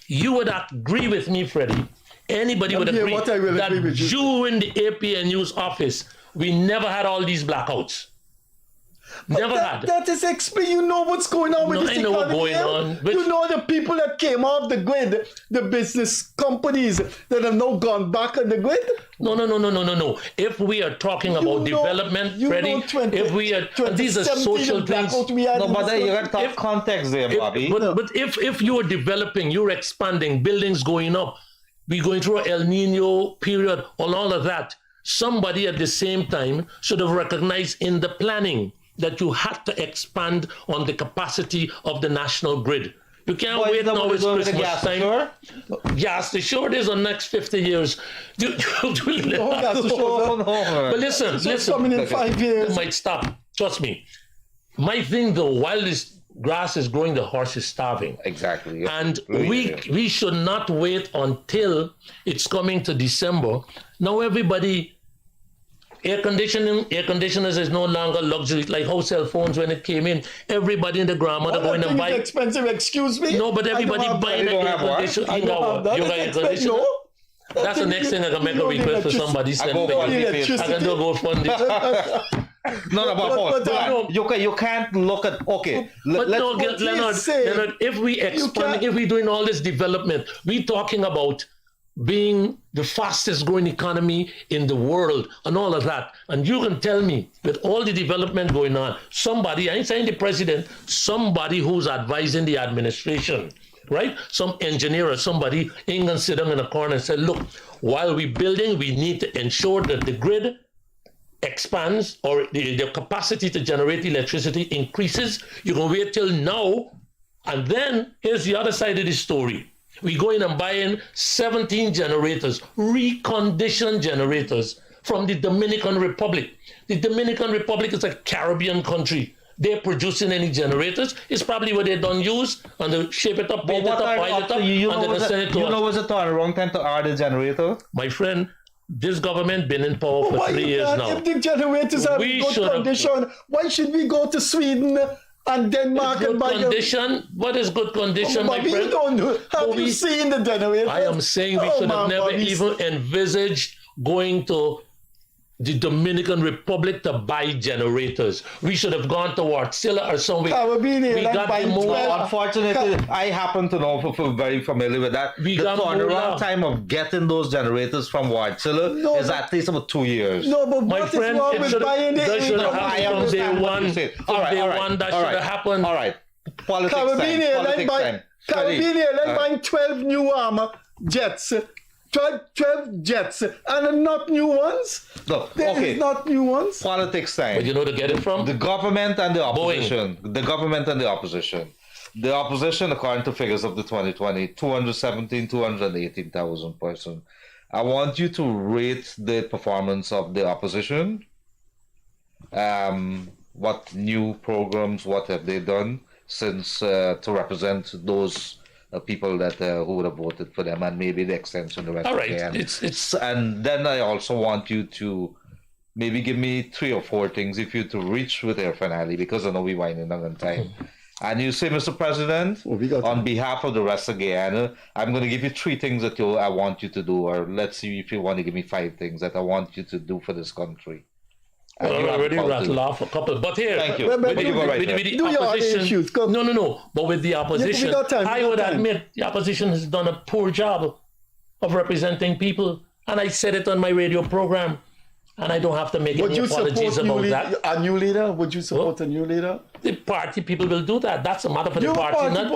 You would agree with me, Freddie. Anybody would agree that during the APNU's office, we never had all these blackouts. Never had. That is explain. You know what's going on with this economy. I know what's going on. You know the people that came off the grid, the business companies that have now gone back on the grid. No. If we are talking about development, Freddie, if we are, these are social things. No, but you got to talk context there, Bobby. But if you are developing, you're expanding, buildings going up, we're going through an El Nino period, on all of that. Somebody at the same time should have recognized in the planning that you had to expand on the capacity of the national grid. You can't wait now, it's Christmas time. Gas to shore is on next 50 years. But listen. Coming in 5 years. It might stop. Trust me. My thing though, while this grass is growing, the horse is starving. Exactly. And we should not wait until it's coming to December. Now everybody, air conditioners is no longer luxury, like how cell phones when it came in. Everybody in the grandmother going and buy. Expensive, excuse me. No, but everybody buying an air conditioner. You got air conditioner? That's the next thing I can make a request for somebody. Send me. I can do go fund it. You can't look at Leonard, if we expand, if we're doing all this development, we're talking about being the fastest growing economy in the world and all of that. And you can tell me, with all the development going on, somebody, I ain't saying the president, somebody who's advising the administration, right? Some engineer or somebody ain't gonna sit down in a corner and say, look, while we're building, we need to ensure that the grid expands or the capacity to generate electricity increases. You can wait till now. And then here's the other side of the story. We go in and buy in 17 generators, reconditioned generators from the Dominican Republic. The Dominican Republic is a Caribbean country. They're producing any generators. It's probably what they don't use, and they shape it up, paint it up, pile it up, and then send it to us. You know what's the wrong time to add a generator? My friend, this government been in power for 3 years now. If the generators are in good condition, why should we go to Sweden and Denmark and buy condition? What is good condition, my friend? Have you seen the generator? I am saying we should have never even envisaged going to the Dominican Republic to buy generators. We should have gone to Wartsila or somewhere. Caribbean We got the more. Unfortunately, I happen to know, very familiar with that. We The got turnaround more. time of getting those generators from Wartsila is at least about 2 years. No, but My what friend, is wrong it with should buying have the happened from day one. From day one, that should have happened. All right. Politics Caribbean time. Airlines Politics buying, time. Caribbean Airlines buying 12 new jets. 12 jets and not new ones. No, There okay. is not new ones. Politics time. But you know to get it from? The government and the opposition. The government and the opposition. The opposition, according to figures of the 2020, 218,000 persons. I want you to rate the performance of the opposition. What new programs, what have they done since to represent those people that who would have voted for them, and maybe the extension the rest All of right. the end. It's And then I also want you to maybe give me 3 or 4 things if you to reach with their finale, because I know we're winding down on time. And you say, Mr. President, on behalf of the rest of Guyana, I'm going to give you 3 things that I want you to do, or let's see if you want to give me 5 things that I want you to do for this country. Well, I already rattled off a couple, but here, Thank you. with But the, you go right with the- ahead. with the Do your other opposition, issues, come. no, but with the opposition, we got time, we I got would time. admit the opposition has done a poor job of representing people, and I said it on my radio program, and I don't have to make Would any you apologies support about that. a new leader? Would you support a new leader? The party people will do that. That's a matter for the Your party, not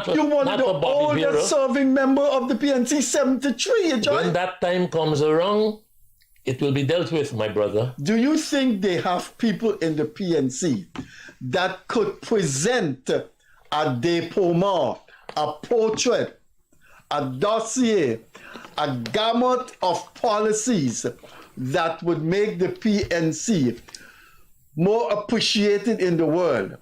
for, you not wanted the for Bobby Veira. oldest serving member of the PNC, 73. You When joined. that time comes around, it will be dealt with, my brother. Do you think they have people in the PNC that could present a dépouillement, a portrait, a dossier, a gamut of policies that would make the PNC more appreciated in the world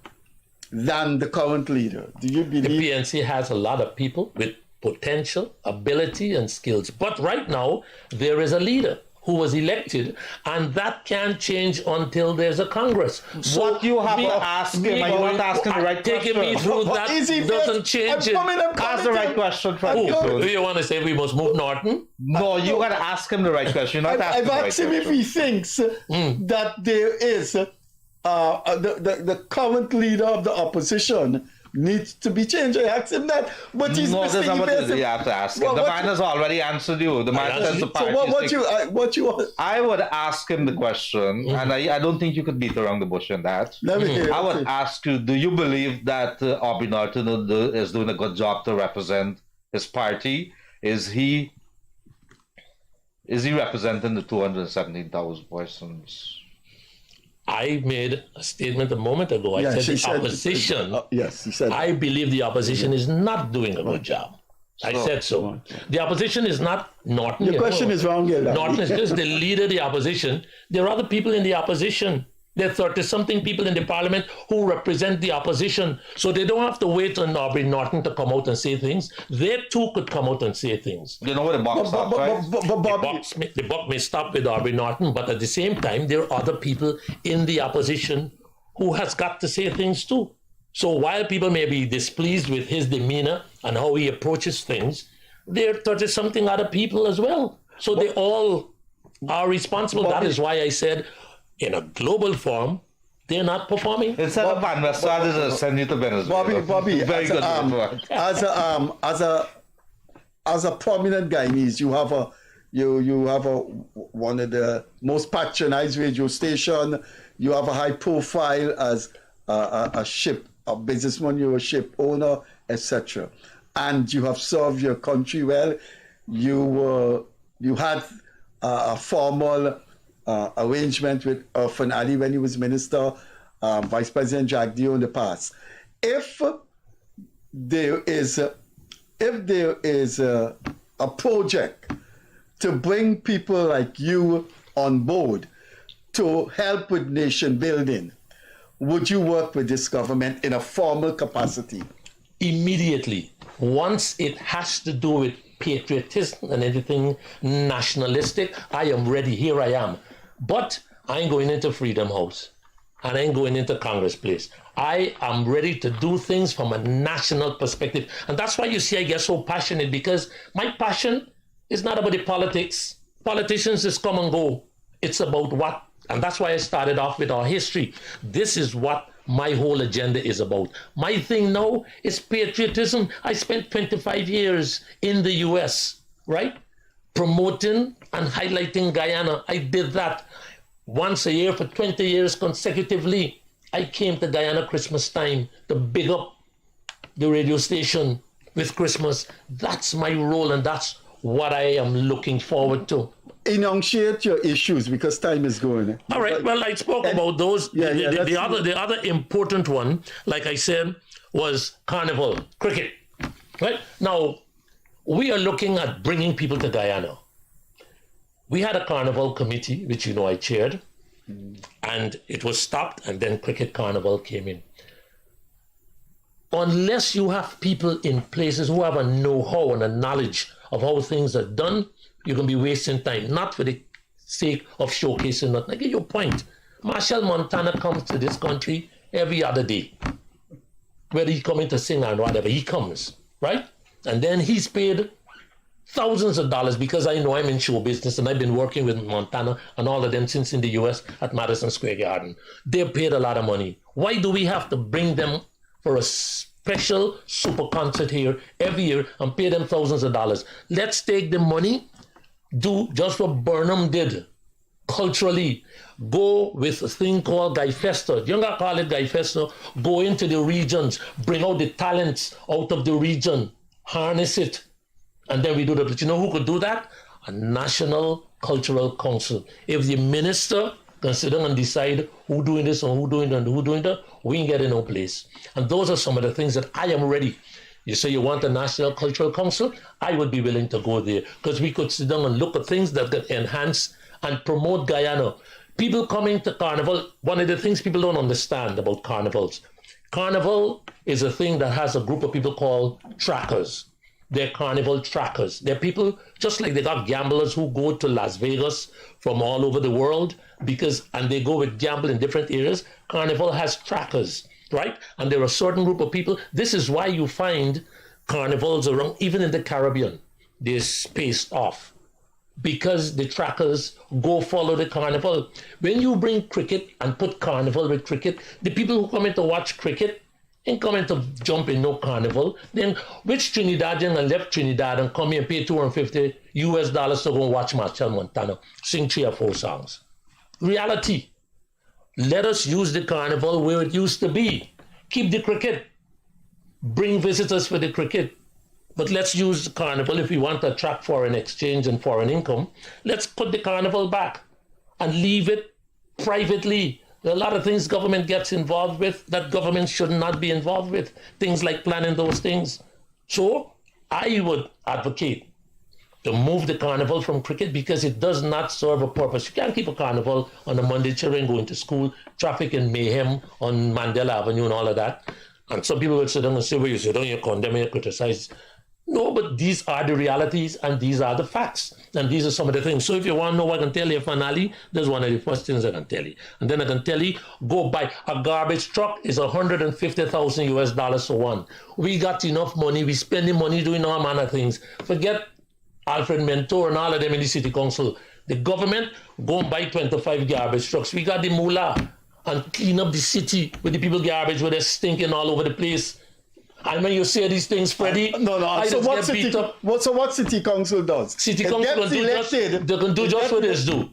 than the current leader? Do you The believe? PNC has a lot of people with potential, ability, and skills. But right now, there is a leader who was elected, and that can't change until there's a Congress. What you have to ask him, and you're not asking the right taking me question. through But that is he doesn't best? change it. Ask the right question, Freddie Who? Kissoon. Do you want to say we must move Norton? No, you got to ask him the right question. You're not asking I've the right asked him if question. he thinks that there is the current leader of the opposition needs to be changed. I asked him that, but he's No, Mr. that's not what Evasive. you have to ask him. Well, The what man you- has already answered you. The man says the So party what you want? I would ask him the question, and I don't think you could beat around the bush on that. Let me hear I it. would ask you, do you believe that Aubrey Norton is doing a good job to represent his party? Is he representing the 217,000 persons? I made a statement a moment ago. I Yeah, she said the said- opposition. Yes, he said. I believe the opposition is not doing a good job. I said so. The opposition is not Norton. Your question is wrong, Gildarie. Norton is just the leader of the opposition. There are other people in the opposition. There are 30-something people in the parliament who represent the opposition. So they don't have to wait on Aubrey Norton to come out and say things. They too could come out and say things. You know where the box stops, right? The buck may stop with Aubrey Norton, but at the same time, there are other people in the opposition who has got to say things too. So while people may be displeased with his demeanor and how he approaches things, there are 30-something other people as well. So they all are responsible. That is why I said, in a global form, they're not performing. Instead of Van Westphal, send you to Venezuela. Bobby, Very good. as a prominent Guyanese, you have one of the most patronized radio station. You have a high profile as a businessman. You're a ship owner, etc. And you have served your country well. You had a formal arrangement with Irfan Ali when he was minister, Vice President Jack Dio in the past. If there is a project to bring people like you on board to help with nation building, would you work with this government in a formal capacity? Immediately. Once it has to do with patriotism and anything nationalistic, I am ready. Here I am. But I ain't going into Freedom House and I ain't going into Congress Place. I am ready to do things from a national perspective. And that's why you see I get so passionate, because my passion is not about the politics. Politicians just come and go. It's about what, and that's why I started off with our history. This is what my whole agenda is about. My thing now is patriotism. I spent 25 years in the US, right? Promoting and highlighting Guyana. I did that once a year for 20 years consecutively. I came to Guyana Christmas time to big up the radio station with Christmas. That's my role, and that's what I am looking forward to. Enunciate your issues because time is going. All right. Well, I spoke about those. The other important one, like I said, was carnival, cricket. Right now, we are looking at bringing people to Guyana. We had a carnival committee, which you know I chaired, and it was stopped, and then cricket carnival came in. Unless you have people in places who have a know-how and a knowledge of how things are done, you're going to be wasting time, not for the sake of showcasing nothing. I get your point. Marshall Montana comes to this country every other day. Whether he's coming to sing or whatever, he comes, right? And then he's paid thousands of dollars because I know I'm in show business and I've been working with Montana and all of them since in the US at Madison Square Garden. They're paid a lot of money. Why do we have to bring them for a special super concert here every year and pay them thousands of dollars? Let's take the money, do just what Burnham did culturally. Go with a thing called Guy Festa. You don't call it Guy Festa. Go into the regions, bring out the talents out of the region, harness it, and then we do that. But you know who could do that? A National Cultural Council. If the minister can sit down and decide who doing this and who doing that and who doing that, we ain't getting no place. And those are some of the things that I am ready. You say you want a National Cultural Council? I would be willing to go there because we could sit down and look at things that can enhance and promote Guyana. People coming to Carnival, one of the things people don't understand about carnivals. Carnival is a thing that has a group of people called trackers. They're carnival trackers. They're people, just like they got gamblers who go to Las Vegas from all over the world and they go with gamble in different areas. Carnival has trackers, right? And there are a certain group of people. This is why you find carnivals around, even in the Caribbean, they're spaced off because the trackers go follow the carnival. When you bring cricket and put carnival with cricket, the people who come in to watch cricket ain't coming to jump in no carnival. Then which Trinidadian and left Trinidad and come here and pay $250 to go and watch Marshall Montana sing 3 or 4 songs? Reality. Let us use the carnival where it used to be. Keep the cricket. Bring visitors for the cricket. But let's use the carnival if we want to attract foreign exchange and foreign income. Let's put the carnival back and leave it privately. There are a lot of things government gets involved with that government should not be involved with. Things like planning those things. So I would advocate to move the carnival from cricket because it does not serve a purpose. You can't keep a carnival on a Monday, children going to school, traffic and mayhem on Mandela Avenue and all of that. And some people will sit down and say, well, you sit down, you condemn, you criticize. No, but these are the realities and these are the facts. And these are some of the things. So if you want to know what I can tell you, finally, there's one of the first things I can tell you. And then I can tell you, go buy a garbage truck is $150,000 for one. We got enough money. We spending money doing all manner of things. Forget Alfred Mentor and all of them in the city council. The government go and buy 25 garbage trucks. We got the moolah and clean up the city with the people garbage where they're stinking all over the place. I mean, you say these things, Freddie. No. So what city council does? City council they can do just what they do.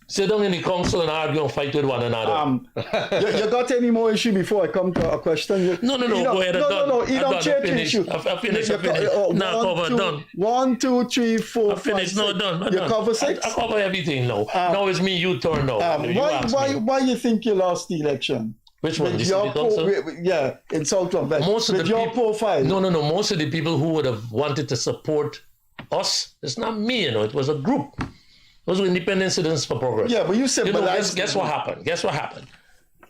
Sit down in the council and argue and fight with one another. You got any more issue before I come to a question? No. Go ahead. I've finished. Now cover done. 1, 2, 3, 4, I finished. No, done. You cover 6? I cover everything now. Now it's me. You turn now. Why you think you lost the election? Which one? In South West. Most of your profile. No. Most of the people who would have wanted to support us, it's not me, it was a group. Those were independent citizens for progress. Yeah, but you said, guess what happened?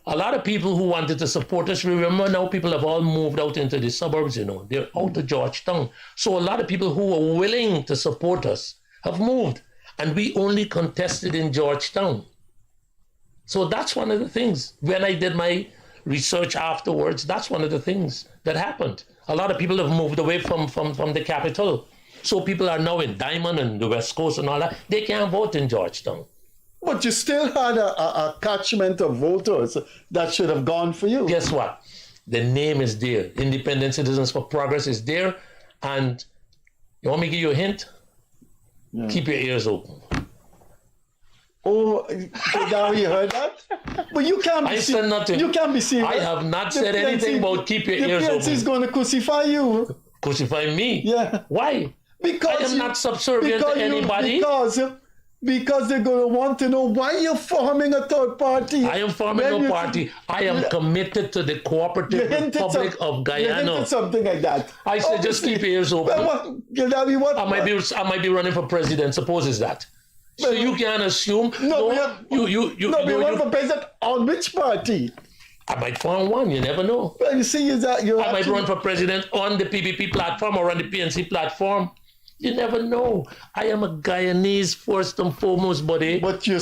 A lot of people who wanted to support us, remember now people have all moved out into the suburbs, they're out of Georgetown. So a lot of people who were willing to support us have moved, and we only contested in Georgetown. So that's one of the things. When I did my research afterwards, that's one of the things that happened. A lot of people have moved away from the capital. So people are now in Diamond and the West Coast and all that. They can't vote in Georgetown. But you still had a catchment of voters that should have gone for you. Guess what? The name is there. Independent Citizens for Progress is there. And you want me to give you a hint? Yeah. Keep your ears open. Oh, now you heard that? But you can't be I said nothing. You can't be serious. I have not said anything about keep your ears The PNC open. is going to crucify you. Crucify me? Yeah. Why? Because I am not subservient to anybody. Because they're going to want to know why you're forming a third party. I am forming no party. I am committed to the Cooperative Republic of Guyana. You hinted something like that. I said just keep your ears open. I might be running for president. Suppose it's that. So you can't assume. We run for president on which party? I might form one. You never know. Well, you see, I might run for president on the PPP platform or on the PNC platform. You never know. I am a Guyanese first and foremost, buddy. But you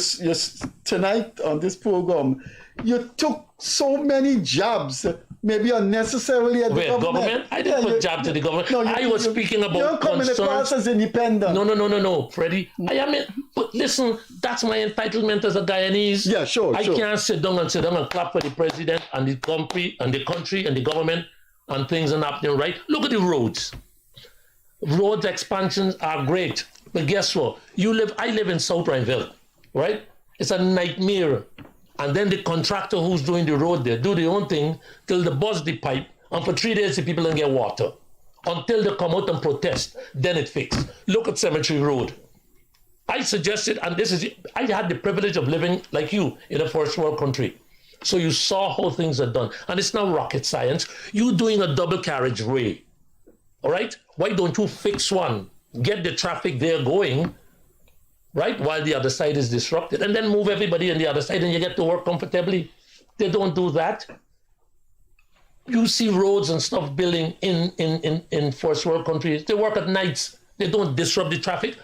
tonight on this program, you took so many jabs, maybe unnecessarily at the government. I didn't put jab to the government. No, I was speaking about you're coming across as independent. No, Freddie. But listen, that's my entitlement as a Guyanese. Yeah, sure. I can't sit down and clap for the president and the country and the government and things are happening right. Look at the roads. Roads expansions are great, but guess what? I live in South Rhineville, right? It's a nightmare. And then the contractor who's doing the road there do their own thing till they bust the pipe, and for 3 days the people don't get water until they come out and protest. Then it fixed. Look at Cemetery Road. I suggested, and I had the privilege of living like you in a first world country. So you saw how things are done, and it's not rocket science. You doing a double carriageway. All right? Why don't you fix one? Get the traffic there going, right? While the other side is disrupted, and then move everybody on the other side and you get to work comfortably. They don't do that. You see roads and stuff building in first world countries. They work at nights. They don't disrupt the traffic.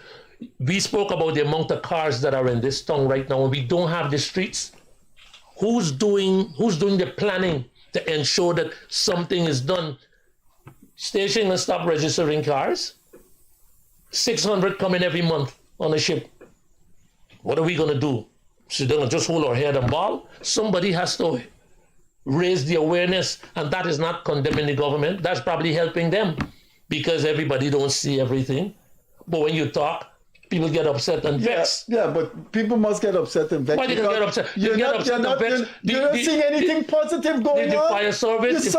We spoke about the amount of cars that are in this town right now, and we don't have the streets. Who's doing the planning to ensure that something is done? Station and stop registering cars. 600 come in every month on a ship. What are we going to do? Sit down and just hold our head and ball? Somebody has to raise the awareness, and that is not condemning the government. That's probably helping them because everybody don't see everything. But when you talk, people get upset and vexed. Yeah, but people must get upset and vexed. Why did they get upset? You're not seeing anything positive going on. The fire service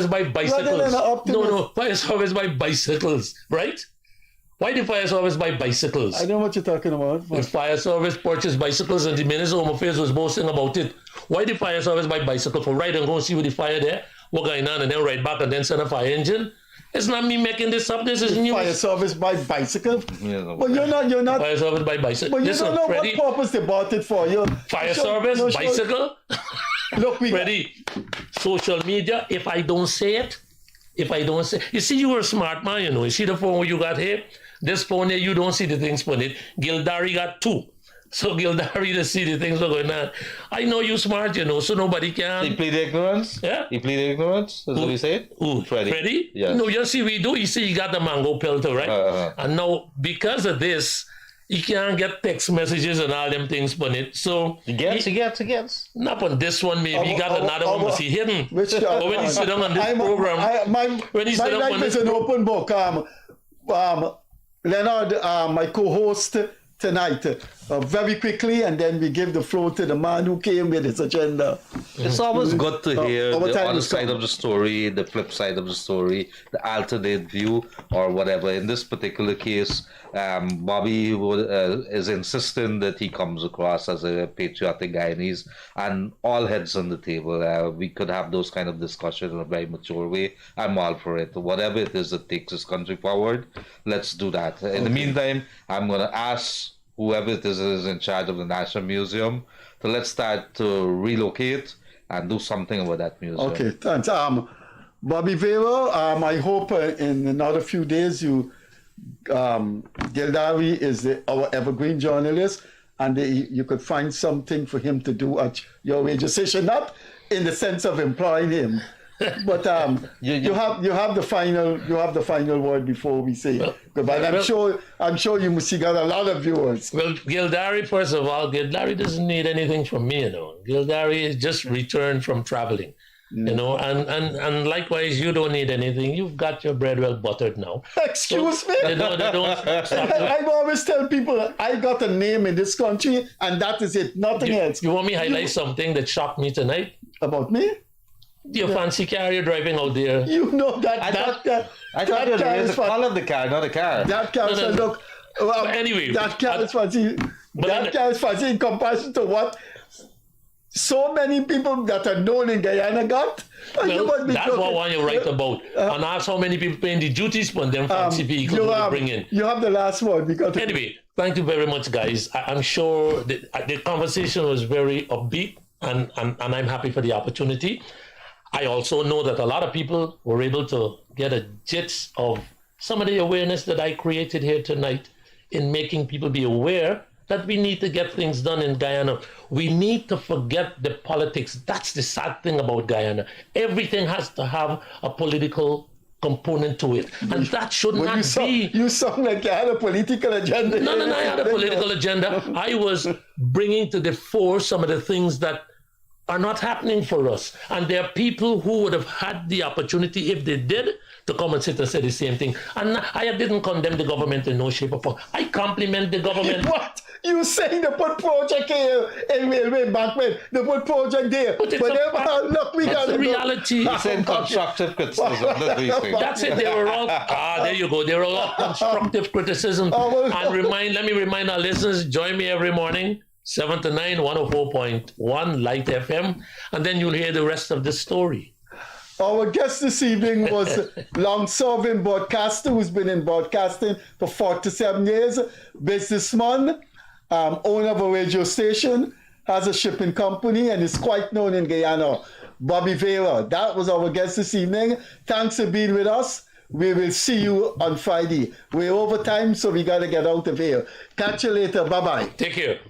by bicycles. No, fire service by bicycles, right? Why the fire service by bicycles? I know what you're talking about. The fire service purchased bicycles and the Minister of Home Affairs was boasting about it. Why the fire service by bicycle? For ride and go and see what the fire there, what going on, and then ride back and then send a fire engine? It's not me making this up. This is news. Fire service by bicycle? But you're not. Fire service by bicycle. But you don't know Freddie, what purpose they bought it for. Fire service, bicycle? Look, Freddie, social media, if I don't say it, you see, you were a smart man, you know. You see the phone you got here? This phone here, you don't see the things on it. Gildarie got 2. So Gildarie to see the things that are going on. I know you smart, you know, so nobody can. He plead ignorance? Yeah. He plead ignorance? Is what he said? Who? Freddie? Yes. No, you see, you see, he got the mango pelter, right? And now, because of this, he can't get text messages and all them things on it. So he gets. Not on this one, maybe. He got another one, but he hidden. Which, but when he sit down on this program, my life is an open book. Leonard, my co-host tonight, very quickly, and then we give the floor to the man who came with his agenda. It's always good to hear the other side of the story, the flip side of the story, the alternate view, or whatever. In this particular case, Bobby is insisting that he comes across as a patriotic Guyanese, and all heads on the table. We could have those kind of discussions in a very mature way. I'm all for it. Whatever it is that takes this country forward, let's do that. In the meantime, I'm going to ask whoever it is in charge of the National Museum to let's start to relocate and do something about that museum. Okay, thanks. Bobby Veira, I hope in another few days Gildarie is our evergreen journalist, and you could find something for him to do at your radio station, not in the sense of employing him, But you have the final word before we say goodbye. I'm sure you must have got a lot of viewers. Well, Gildarie, first of all, Gildarie doesn't need anything from me, Gildarie is just returned from traveling. And likewise, you don't need anything. You've got your bread well buttered now. Excuse me? They don't stop. I always tell people I got a name in this country, and that is it. Nothing else. You want me to highlight something that shocked me tonight? About me? Your fancy car you're driving out there. You know that. I thought you had to raise the call of the car, not a car. That car is look. Well, anyway, that car is fancy. That car is fancy in comparison to what so many people that are known in Guyana got. Well, that's what I want you to write about. And ask how many people paying the duties for them fancy vehicles to bring in. You have the last word. Anyway, thank you very much, guys. I'm sure the conversation was very upbeat, and I'm happy for the opportunity. I also know that a lot of people were able to get a gist of some of the awareness that I created here tonight in making people be aware that we need to get things done in Guyana. We need to forget the politics. That's the sad thing about Guyana. Everything has to have a political component to it. And that should not be... You sound like you had a political agenda. No, I had a political agenda. I was bringing to the fore some of the things that are not happening for us. And there are people who would have had the opportunity, if they did, to come and sit and say the same thing. And I didn't condemn the government in no shape or form. I compliment the government. What? You saying they put project here in railway embankment, they put project there. But it's a reality. You're saying constructive criticism. That's it. They were all, there you go. They were all constructive criticism. Let me remind our listeners, join me every morning, 7 to 9, 104.1 Light FM, and then you'll hear the rest of the story. Our guest this evening was long-serving broadcaster who's been in broadcasting for 47 years, businessman, owner of a radio station, has a shipping company, and is quite known in Guyana. Bobby Veira. That was our guest this evening. Thanks for being with us. We will see you on Friday. We're over time, so we got to get out of here. Catch you later. Bye-bye. Take care.